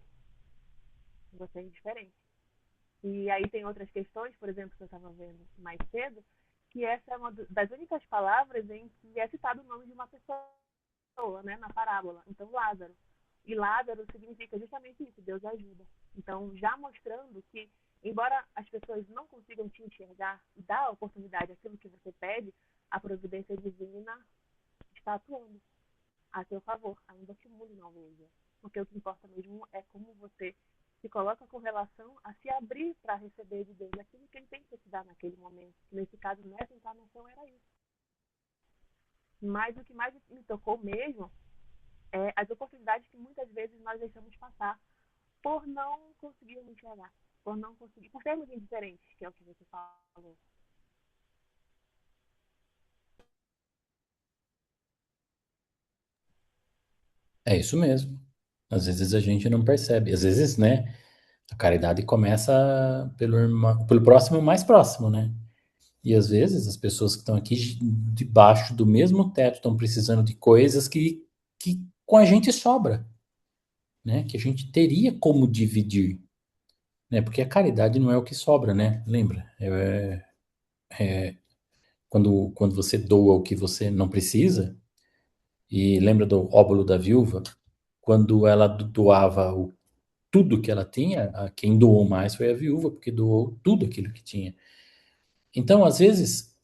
Você é indiferente. E aí tem outras questões, por exemplo, que eu estava vendo mais cedo, que essa é uma das únicas palavras em que é citado o nome de uma pessoa, né, na parábola. Então, Lázaro. E Lázaro significa justamente isso, Deus ajuda. Então, já mostrando que, embora as pessoas não consigam te enxergar e dar a oportunidade àquilo que você pede, a providência divina está atuando a seu favor, ainda que o mundo não veja. Porque o que importa mesmo é como você se coloca com relação a se abrir para receber de Deus aquilo que ele tem que te dar naquele momento. Nesse caso, nessa encarnação, era isso. Mas o que mais me tocou mesmo é as oportunidades que muitas vezes nós deixamos passar por não conseguir enxergar, por não conseguir, por sermos indiferentes, que é o que você falou. É isso mesmo. Às vezes a gente não percebe. Às vezes, né, a caridade começa pelo próximo mais próximo, né? E às vezes as pessoas que estão aqui debaixo do mesmo teto estão precisando de coisas que com a gente sobra, né? Que a gente teria como dividir, né? Porque a caridade não é o que sobra, né? Lembra? Quando você doa o que você não precisa, E lembra do óbolo da viúva? Quando ela doava tudo que ela tinha, quem doou mais foi a viúva, porque doou tudo aquilo que tinha. Então, às vezes,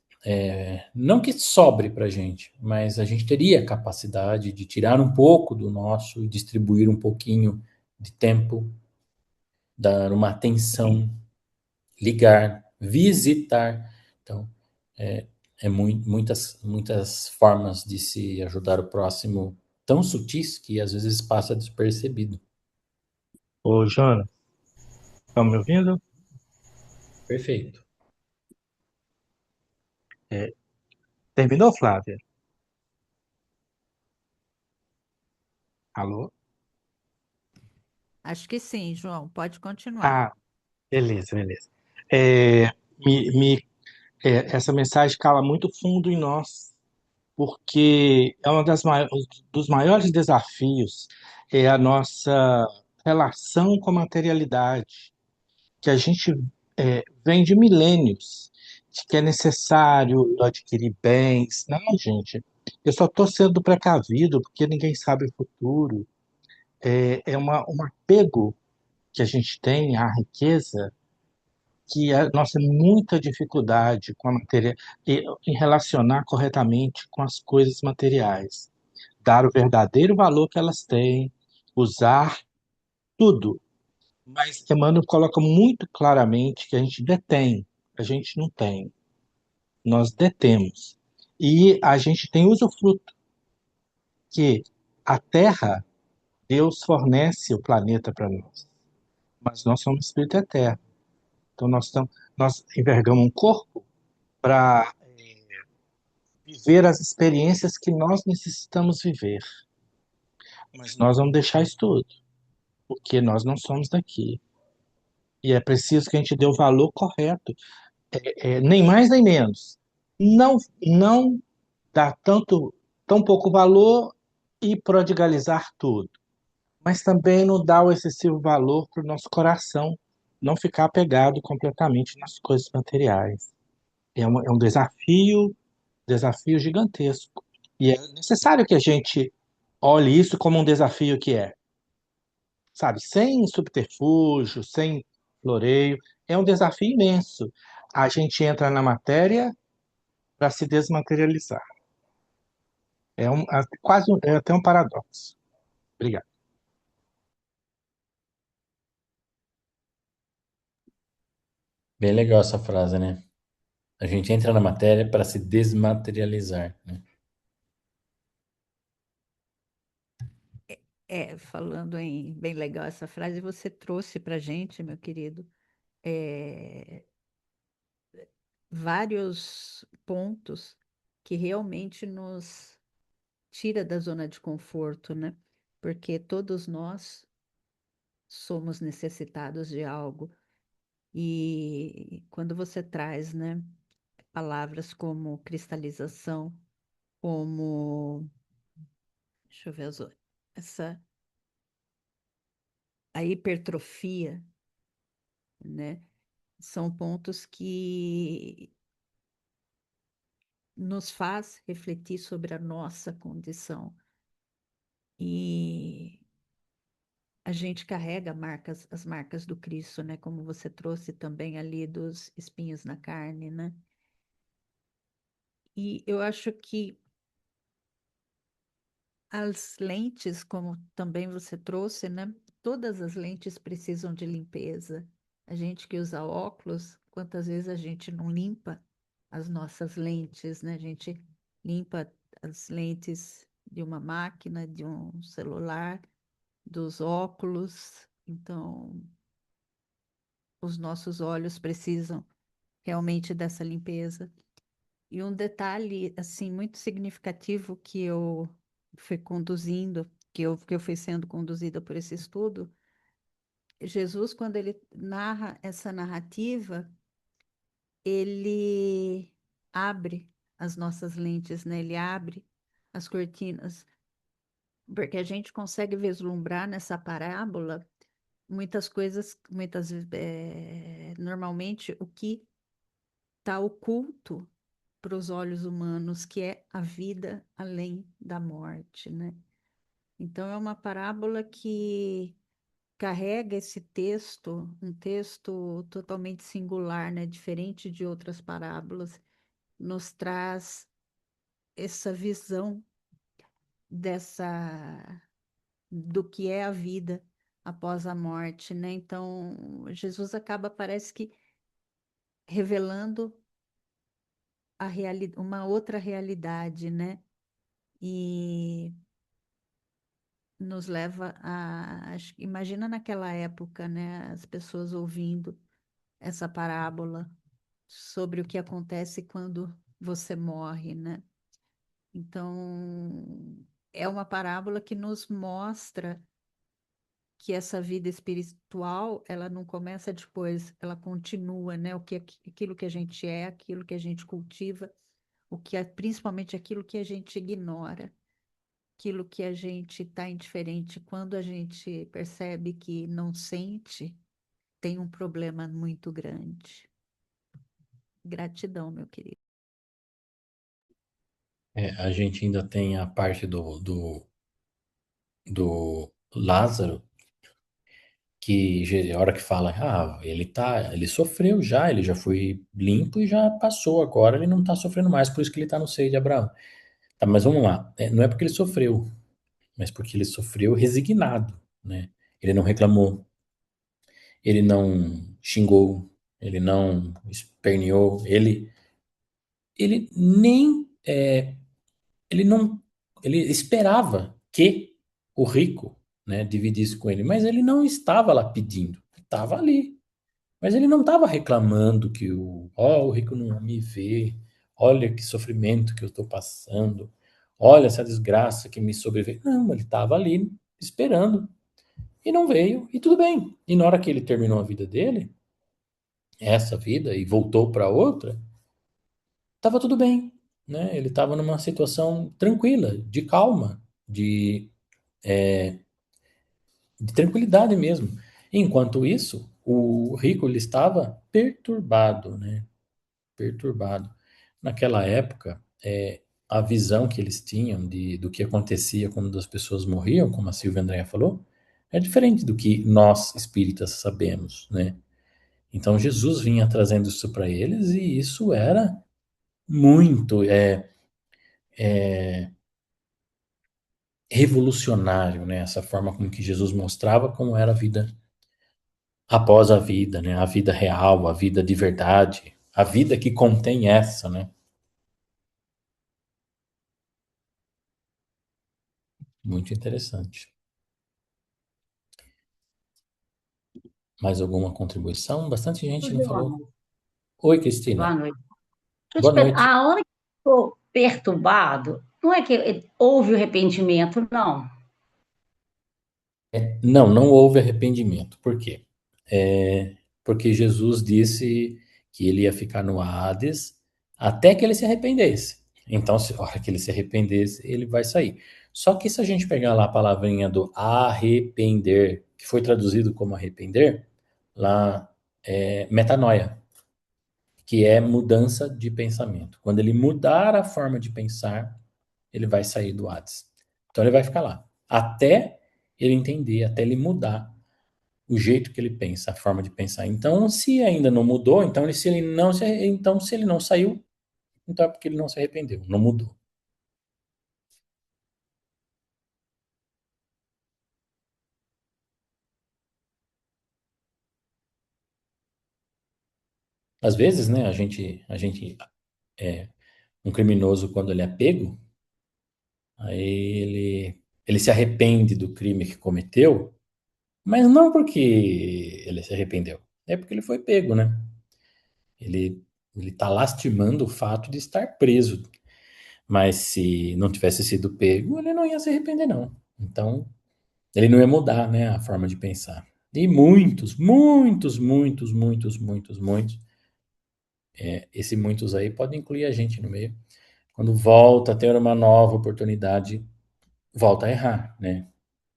não que sobre para a gente, mas a gente teria a capacidade de tirar um pouco do nosso e distribuir um pouquinho de tempo, dar uma atenção, ligar, visitar. Então, muitas formas de se ajudar o próximo tão sutis que às vezes passa despercebido. Ô, Jonas, estão me ouvindo? Perfeito. É, terminou, Flávia? Alô? Acho que sim, João, pode continuar. Ah, beleza, beleza. É, me, me- essa mensagem cala muito fundo em nós, porque é dos maiores desafios é a nossa relação com a materialidade, que a gente vem de milênios, de que é necessário adquirir bens. Não, gente, eu só estou sendo precavido porque ninguém sabe o futuro. É um apego que a gente tem à riqueza que nós temos muita dificuldade com a matéria, em relacionar corretamente com as coisas materiais, dar o verdadeiro valor que elas têm, usar tudo. Mas Emmanuel coloca muito claramente que a gente detém, a gente não tem, nós detemos. E a gente tem usufruto, que a Terra, Deus fornece o planeta para nós, mas nós somos espírito eterno. Então nós envergamos um corpo para viver as experiências que nós necessitamos viver. Mas nós vamos deixar isso tudo, porque nós não somos daqui. E é preciso que a gente dê o valor correto, nem mais nem menos. Não dar tão pouco valor e prodigalizar tudo, mas também não dar o excessivo valor para o nosso coração, não ficar apegado completamente nas coisas materiais. É um desafio gigantesco. E é necessário que a gente olhe isso como um desafio que é, sabe, sem subterfúgio, sem floreio, é um desafio imenso. A gente entra na matéria para se desmaterializar. É até um paradoxo. Obrigado. Bem legal essa frase, né? A gente entra na matéria para se desmaterializar, né? Falando em bem legal essa frase, você trouxe para gente, meu querido, é, vários pontos que realmente nos tira da zona de conforto, né? Porque todos nós somos necessitados de algo. E quando você traz, né, palavras como cristalização, como, deixa eu ver as outras, a hipertrofia, né, são pontos que nos faz refletir sobre a nossa condição. E a gente carrega as marcas do Cristo, né? Como você trouxe também ali dos espinhos na carne, né? E eu acho que as lentes, como também você trouxe, né? Todas as lentes precisam de limpeza. A gente que usa óculos, quantas vezes a gente não limpa as nossas lentes, né? A gente limpa as lentes de uma máquina, de um celular, dos óculos. Então, os nossos olhos precisam realmente dessa limpeza. E um detalhe, assim, muito significativo que eu fui conduzindo, que eu fui sendo conduzida por esse estudo, Jesus, quando ele narra essa narrativa, ele abre as nossas lentes, né? Ele abre as cortinas, porque a gente consegue vislumbrar nessa parábola muitas coisas, normalmente o que está oculto para os olhos humanos, que é a vida além da morte, né? Então, é uma parábola que carrega esse texto, um texto totalmente singular, né? Diferente de outras parábolas, nos traz essa visão dessa do que é a vida após a morte, né? Então, Jesus acaba, parece que, revelando uma outra realidade, né? E nos leva imagina naquela época, né? As pessoas ouvindo essa parábola sobre o que acontece quando você morre, né? Então, é uma parábola que nos mostra que essa vida espiritual, ela não começa depois, ela continua, né? Aquilo que a gente é, aquilo que a gente cultiva, o que é principalmente aquilo que a gente ignora, aquilo que a gente está indiferente, quando a gente percebe que não sente, tem um problema muito grande. Gratidão, meu querido. A gente ainda tem a parte do Lázaro, que a hora que fala, ele sofreu já, ele já foi limpo e já passou, agora ele não está sofrendo mais, por isso que ele está no seio de Abraão. Tá, mas vamos lá, não é porque ele sofreu, mas porque ele sofreu resignado, né? Ele não reclamou, ele não xingou, ele não esperneou, ele nem, ele não, ele esperava que o rico, né, dividisse com ele, mas ele não estava lá pedindo, estava ali. Mas ele não estava reclamando que o rico não me vê, olha que sofrimento que eu estou passando, olha essa desgraça que me sobreveio. Não, ele estava ali esperando e não veio, e tudo bem. E na hora que ele terminou a vida dele, essa vida, e voltou para outra, estava tudo bem, né? Ele estava numa situação tranquila, de calma, de tranquilidade mesmo. Enquanto isso, o rico ele estava perturbado, né? Perturbado. Naquela época, a visão que eles tinham do que acontecia quando as pessoas morriam, como a Silvia Andréa falou, é diferente do que nós espíritas sabemos, né? Então Jesus vinha trazendo isso para eles e isso era muito revolucionário, né? Essa forma como que Jesus mostrava como era a vida após a vida, né? A vida real, a vida de verdade, a vida que contém essa, né? Muito interessante. Mais alguma contribuição? Bastante gente não falou. Joana, Oi, boa Cristina. noite. Deixa eu te Boa noite. a hora que ficou perturbado, não é que houve o arrependimento, não. Não, não houve arrependimento. Por quê? Porque Jesus disse que ele ia ficar no Hades até que ele se arrependesse. Então, a hora que ele se arrependesse, ele vai sair. Só que se a gente pegar lá a palavrinha do arrepender, que foi traduzido como arrepender, lá é metanoia, que é mudança de pensamento. Quando ele mudar a forma de pensar, ele vai sair do Hades. Então ele vai ficar lá. Até ele entender, até ele mudar o jeito que ele pensa, a forma de pensar. Então, se ainda não mudou, então se ele não saiu, então é porque ele não se arrependeu, não mudou. Às vezes, né, um criminoso quando ele é pego, aí ele se arrepende do crime que cometeu, mas não porque ele se arrependeu, é porque ele foi pego, né? Ele ele está lastimando o fato de estar preso. Mas se não tivesse sido pego, ele não ia se arrepender, não. Então, ele não ia mudar, né, a forma de pensar. E muitos, muitos, muitos, muitos, muitos, muitos, esse muitos aí pode incluir a gente no meio. Quando volta a ter uma nova oportunidade, volta a errar, né?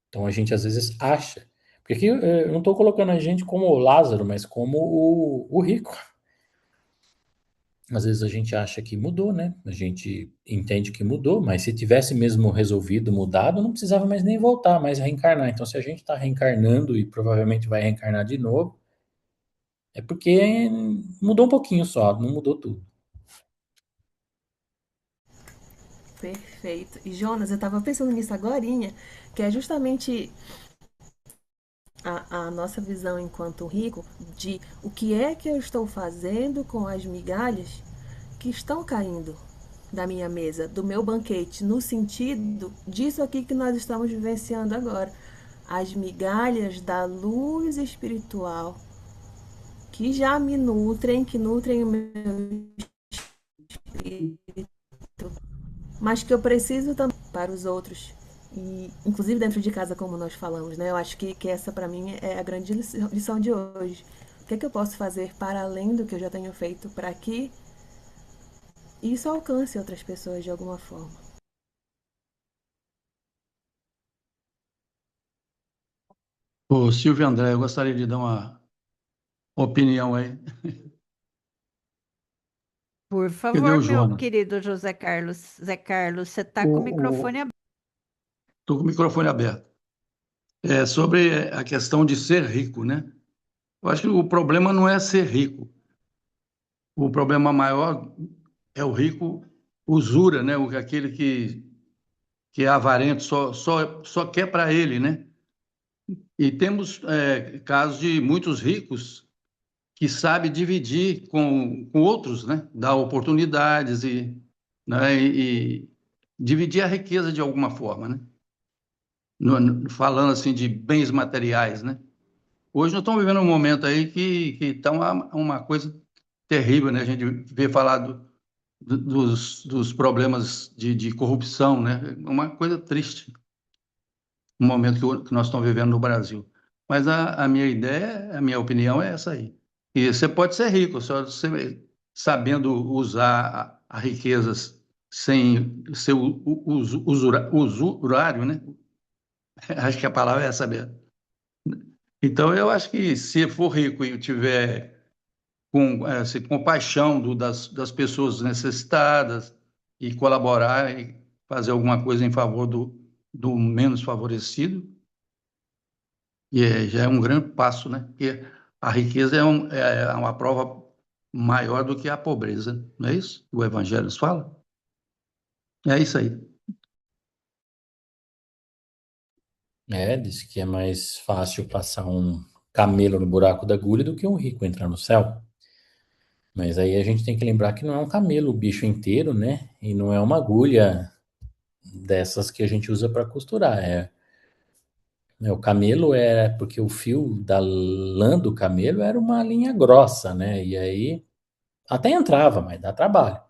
Então a gente às vezes acha. Porque aqui eu não estou colocando a gente como o Lázaro, mas como o rico. às vezes a gente acha que mudou, né? A gente entende que mudou, mas se tivesse mesmo resolvido, mudado, não precisava mais nem voltar, mais reencarnar. Então, se a gente está reencarnando e provavelmente vai reencarnar de novo, é porque mudou um pouquinho só, não mudou tudo. Perfeito. E Jonas, eu estava pensando nisso agorinha, que é justamente a nossa visão enquanto rico de o que é que eu estou fazendo com as migalhas que estão caindo da minha mesa, do meu banquete, no sentido disso aqui que nós estamos vivenciando agora. As migalhas da luz espiritual que já me nutrem, que nutrem o meu espírito, mas que eu preciso também para os outros. E, inclusive dentro de casa, como nós falamos, né? Eu acho que essa para mim é a grande lição de hoje. O que é que eu posso fazer para além do que eu já tenho feito para que isso alcance outras pessoas de alguma forma? Ô, Silvio André, eu gostaria de dar uma opinião aí. Por Cadê favor, o meu Jonas? querido José Carlos. Zé Carlos, você está com o microfone Estou aberto. com o microfone aberto. É sobre a questão de ser rico, né? Eu acho que o problema não é ser rico. O problema maior é o rico usura, né? Aquele que é avarento, só quer para ele, né? E temos casos de muitos ricos que sabem dividir com outros, né? Dar oportunidades né? E dividir a riqueza de alguma forma, né? Falando assim de bens materiais, né? Hoje nós estamos vivendo um momento aí que está uma coisa terrível, né? A gente vê falar dos problemas de corrupção, né? Uma coisa triste, o momento que nós estamos vivendo no Brasil. Mas a minha ideia, a minha opinião é essa aí. E você pode ser rico, só você sabendo usar a riquezas sem ser usurário, né? Acho que a palavra é essa mesmo. Então, eu acho que se for rico e tiver assim, compaixão das pessoas necessitadas e colaborar e fazer alguma coisa em favor do menos favorecido, já é um grande passo, né? Porque a riqueza é uma prova maior do que a pobreza, não é isso? O Evangelho nos fala? É isso aí. Diz que é mais fácil passar um camelo no buraco da agulha do que um rico entrar no céu. Mas aí a gente tem que lembrar que não é um camelo o bicho inteiro, né? E não é uma agulha dessas que a gente usa para costurar. O camelo era porque o fio da lã do camelo era uma linha grossa, né? E aí até entrava, mas dá trabalho.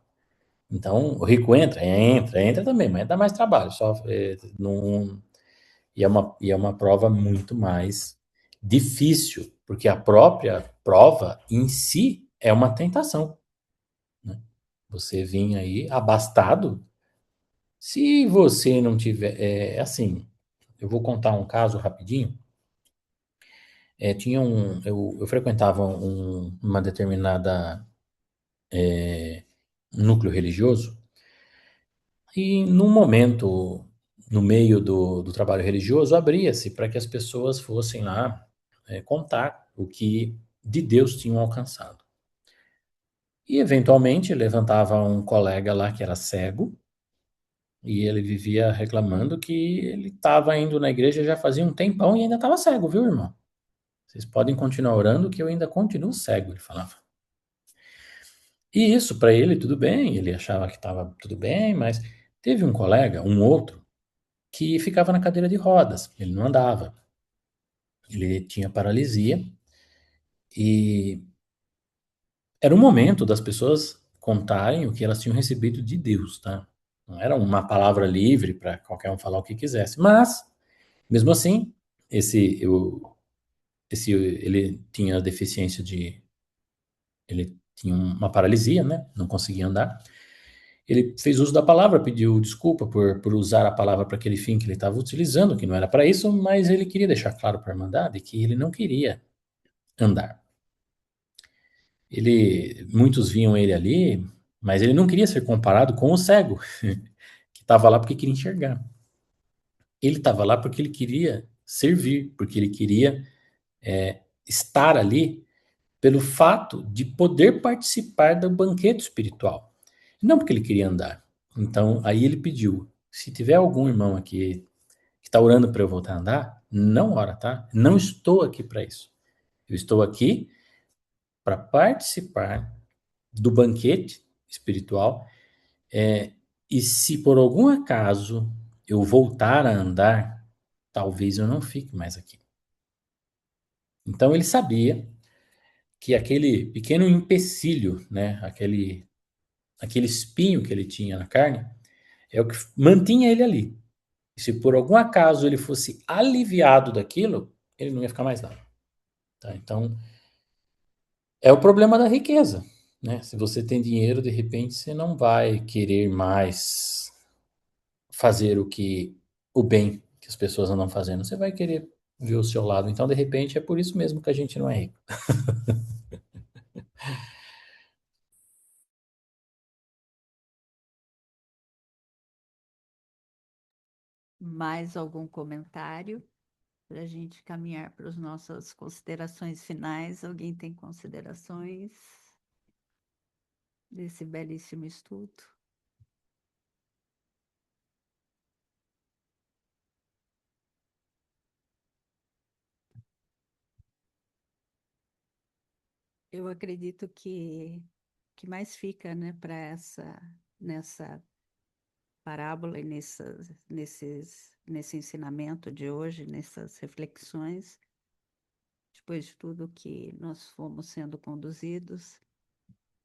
Então o rico entra também, mas dá mais trabalho. Só não, e é uma prova muito mais difícil, porque a própria prova em si é uma tentação, né? Você vir aí abastado, se você não tiver, assim, eu vou contar um caso rapidinho. Eu frequentava uma determinada núcleo religioso e num momento, no meio do trabalho religioso, abria-se para que as pessoas fossem lá contar o que de Deus tinham alcançado. E eventualmente levantava um colega lá que era cego e ele vivia reclamando que ele estava indo na igreja já fazia um tempão e ainda estava cego, viu, irmão? Vocês podem continuar orando que eu ainda continuo cego, ele falava. E isso para ele tudo bem, ele achava que estava tudo bem, mas teve um colega, um outro, que ficava na cadeira de rodas, ele não andava, ele tinha paralisia e era o momento das pessoas contarem o que elas tinham recebido de Deus, tá? Não era uma palavra livre para qualquer um falar o que quisesse, mas mesmo assim, esse eu, ele tinha deficiência ele tinha uma paralisia, né? Não conseguia andar. Ele fez uso da palavra, pediu desculpa por usar a palavra para aquele fim que ele estava utilizando, que não era para isso, mas ele queria deixar claro para a Irmandade que ele não queria andar. Muitos viam ele ali, mas ele não queria ser comparado com o cego, que estava lá porque queria enxergar. Ele estava lá porque ele queria servir, porque ele queria estar ali pelo fato de poder participar do banquete espiritual. Não porque ele queria andar. Então, aí ele pediu: se tiver algum irmão aqui que está orando para eu voltar a andar, não ora, tá? Não estou aqui para isso. Eu estou aqui para participar do banquete espiritual. E se por algum acaso eu voltar a andar, talvez eu não fique mais aqui. Então ele sabia que aquele pequeno empecilho, né, aquele espinho que ele tinha na carne, é o que mantinha ele ali. E se por algum acaso ele fosse aliviado daquilo, ele não ia ficar mais lá. Tá? Então, é o problema da riqueza. Né? Se você tem dinheiro, de repente você não vai querer mais fazer o bem que as pessoas andam fazendo. Você vai querer ver o seu lado. Então, de repente, é por isso mesmo que a gente não é rico. Mais algum comentário para a gente caminhar para as nossas considerações finais? Alguém tem considerações desse belíssimo estudo? Eu acredito que mais fica, né, para nessa parábola e nesse ensinamento de hoje, nessas reflexões, depois de tudo que nós fomos sendo conduzidos,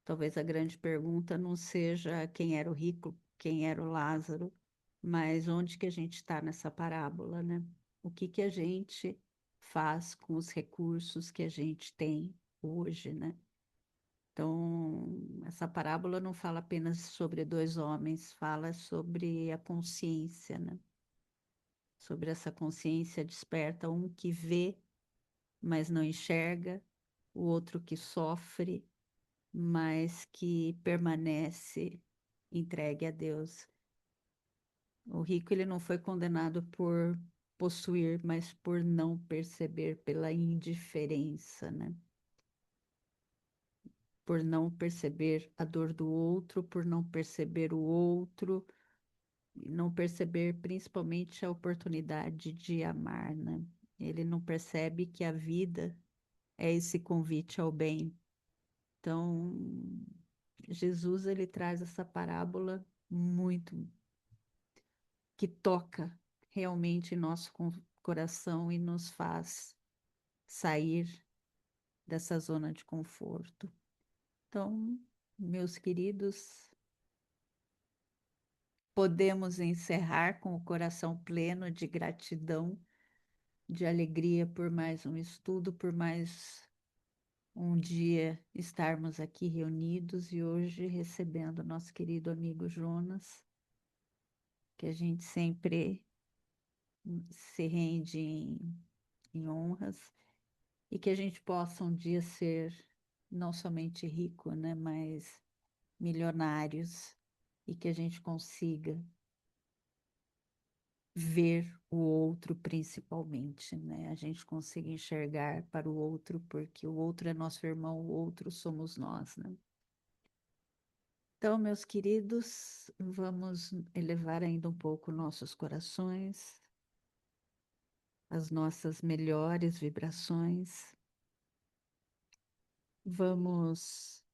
talvez a grande pergunta não seja quem era o rico, quem era o Lázaro, mas onde que a gente está nessa parábola, né? O que a gente faz com os recursos que a gente tem hoje, né? Então, essa parábola não fala apenas sobre dois homens, fala sobre a consciência, né? Sobre essa consciência desperta, um que vê, mas não enxerga, o outro que sofre, mas que permanece entregue a Deus. O rico, ele não foi condenado por possuir, mas por não perceber, pela indiferença, né? Por não perceber a dor do outro, por não perceber o outro, e não perceber principalmente a oportunidade de amar, né? Ele não percebe que a vida é esse convite ao bem. Então, Jesus, ele traz essa parábola muito que toca realmente nosso coração e nos faz sair dessa zona de conforto. Então, meus queridos, podemos encerrar com o coração pleno de gratidão, de alegria por mais um estudo, por mais um dia estarmos aqui reunidos e hoje recebendo nosso querido amigo Jonas, que a gente sempre se rende em honras e que a gente possa um dia ser não somente rico, né, mas milionários e que a gente consiga ver o outro principalmente, né? A gente consiga enxergar para o outro, porque o outro é nosso irmão, o outro somos nós, né? Então, meus queridos, vamos elevar ainda um pouco nossos corações, as nossas melhores vibrações. Vamos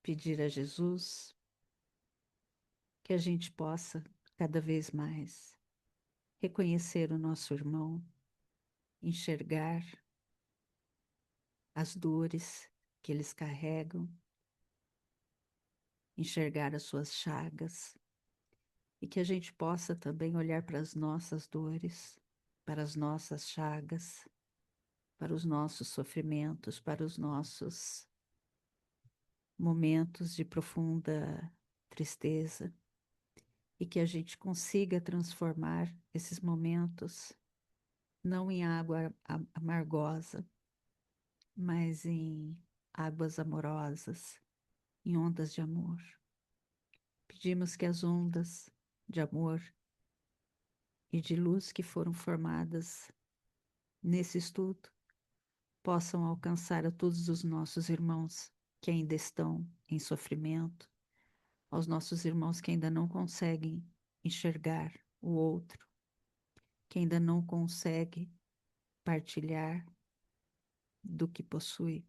pedir a Jesus que a gente possa cada vez mais reconhecer o nosso irmão, enxergar as dores que eles carregam, enxergar as suas chagas e que a gente possa também olhar para as nossas dores, para as nossas chagas, para os nossos sofrimentos, para os nossos momentos de profunda tristeza e que a gente consiga transformar esses momentos não em água amargosa, mas em águas amorosas, em ondas de amor. Pedimos que as ondas de amor e de luz que foram formadas nesse estudo possam alcançar a todos os nossos irmãos que ainda estão em sofrimento, aos nossos irmãos que ainda não conseguem enxergar o outro, que ainda não conseguem partilhar do que possui.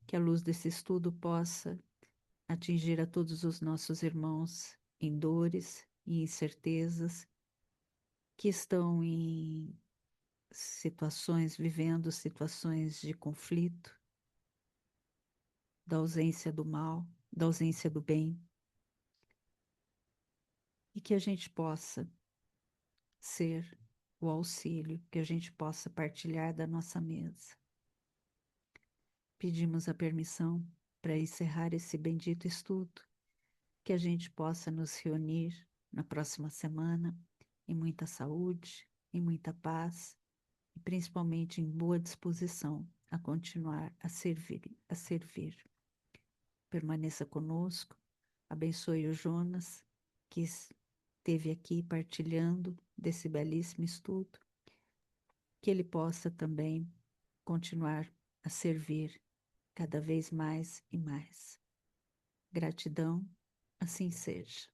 Que a luz desse estudo possa atingir a todos os nossos irmãos em dores e incertezas, que estão em situações, vivendo situações de conflito, da ausência do mal, da ausência do bem, e que a gente possa ser o auxílio, que a gente possa partilhar da nossa mesa. Pedimos a permissão para encerrar esse bendito estudo, que a gente possa nos reunir na próxima semana em muita saúde, em muita paz e principalmente em boa disposição a continuar a servir, a servir. Permaneça conosco, abençoe o Jonas, que esteve aqui partilhando desse belíssimo estudo, que ele possa também continuar a servir cada vez mais e mais. Gratidão, assim seja.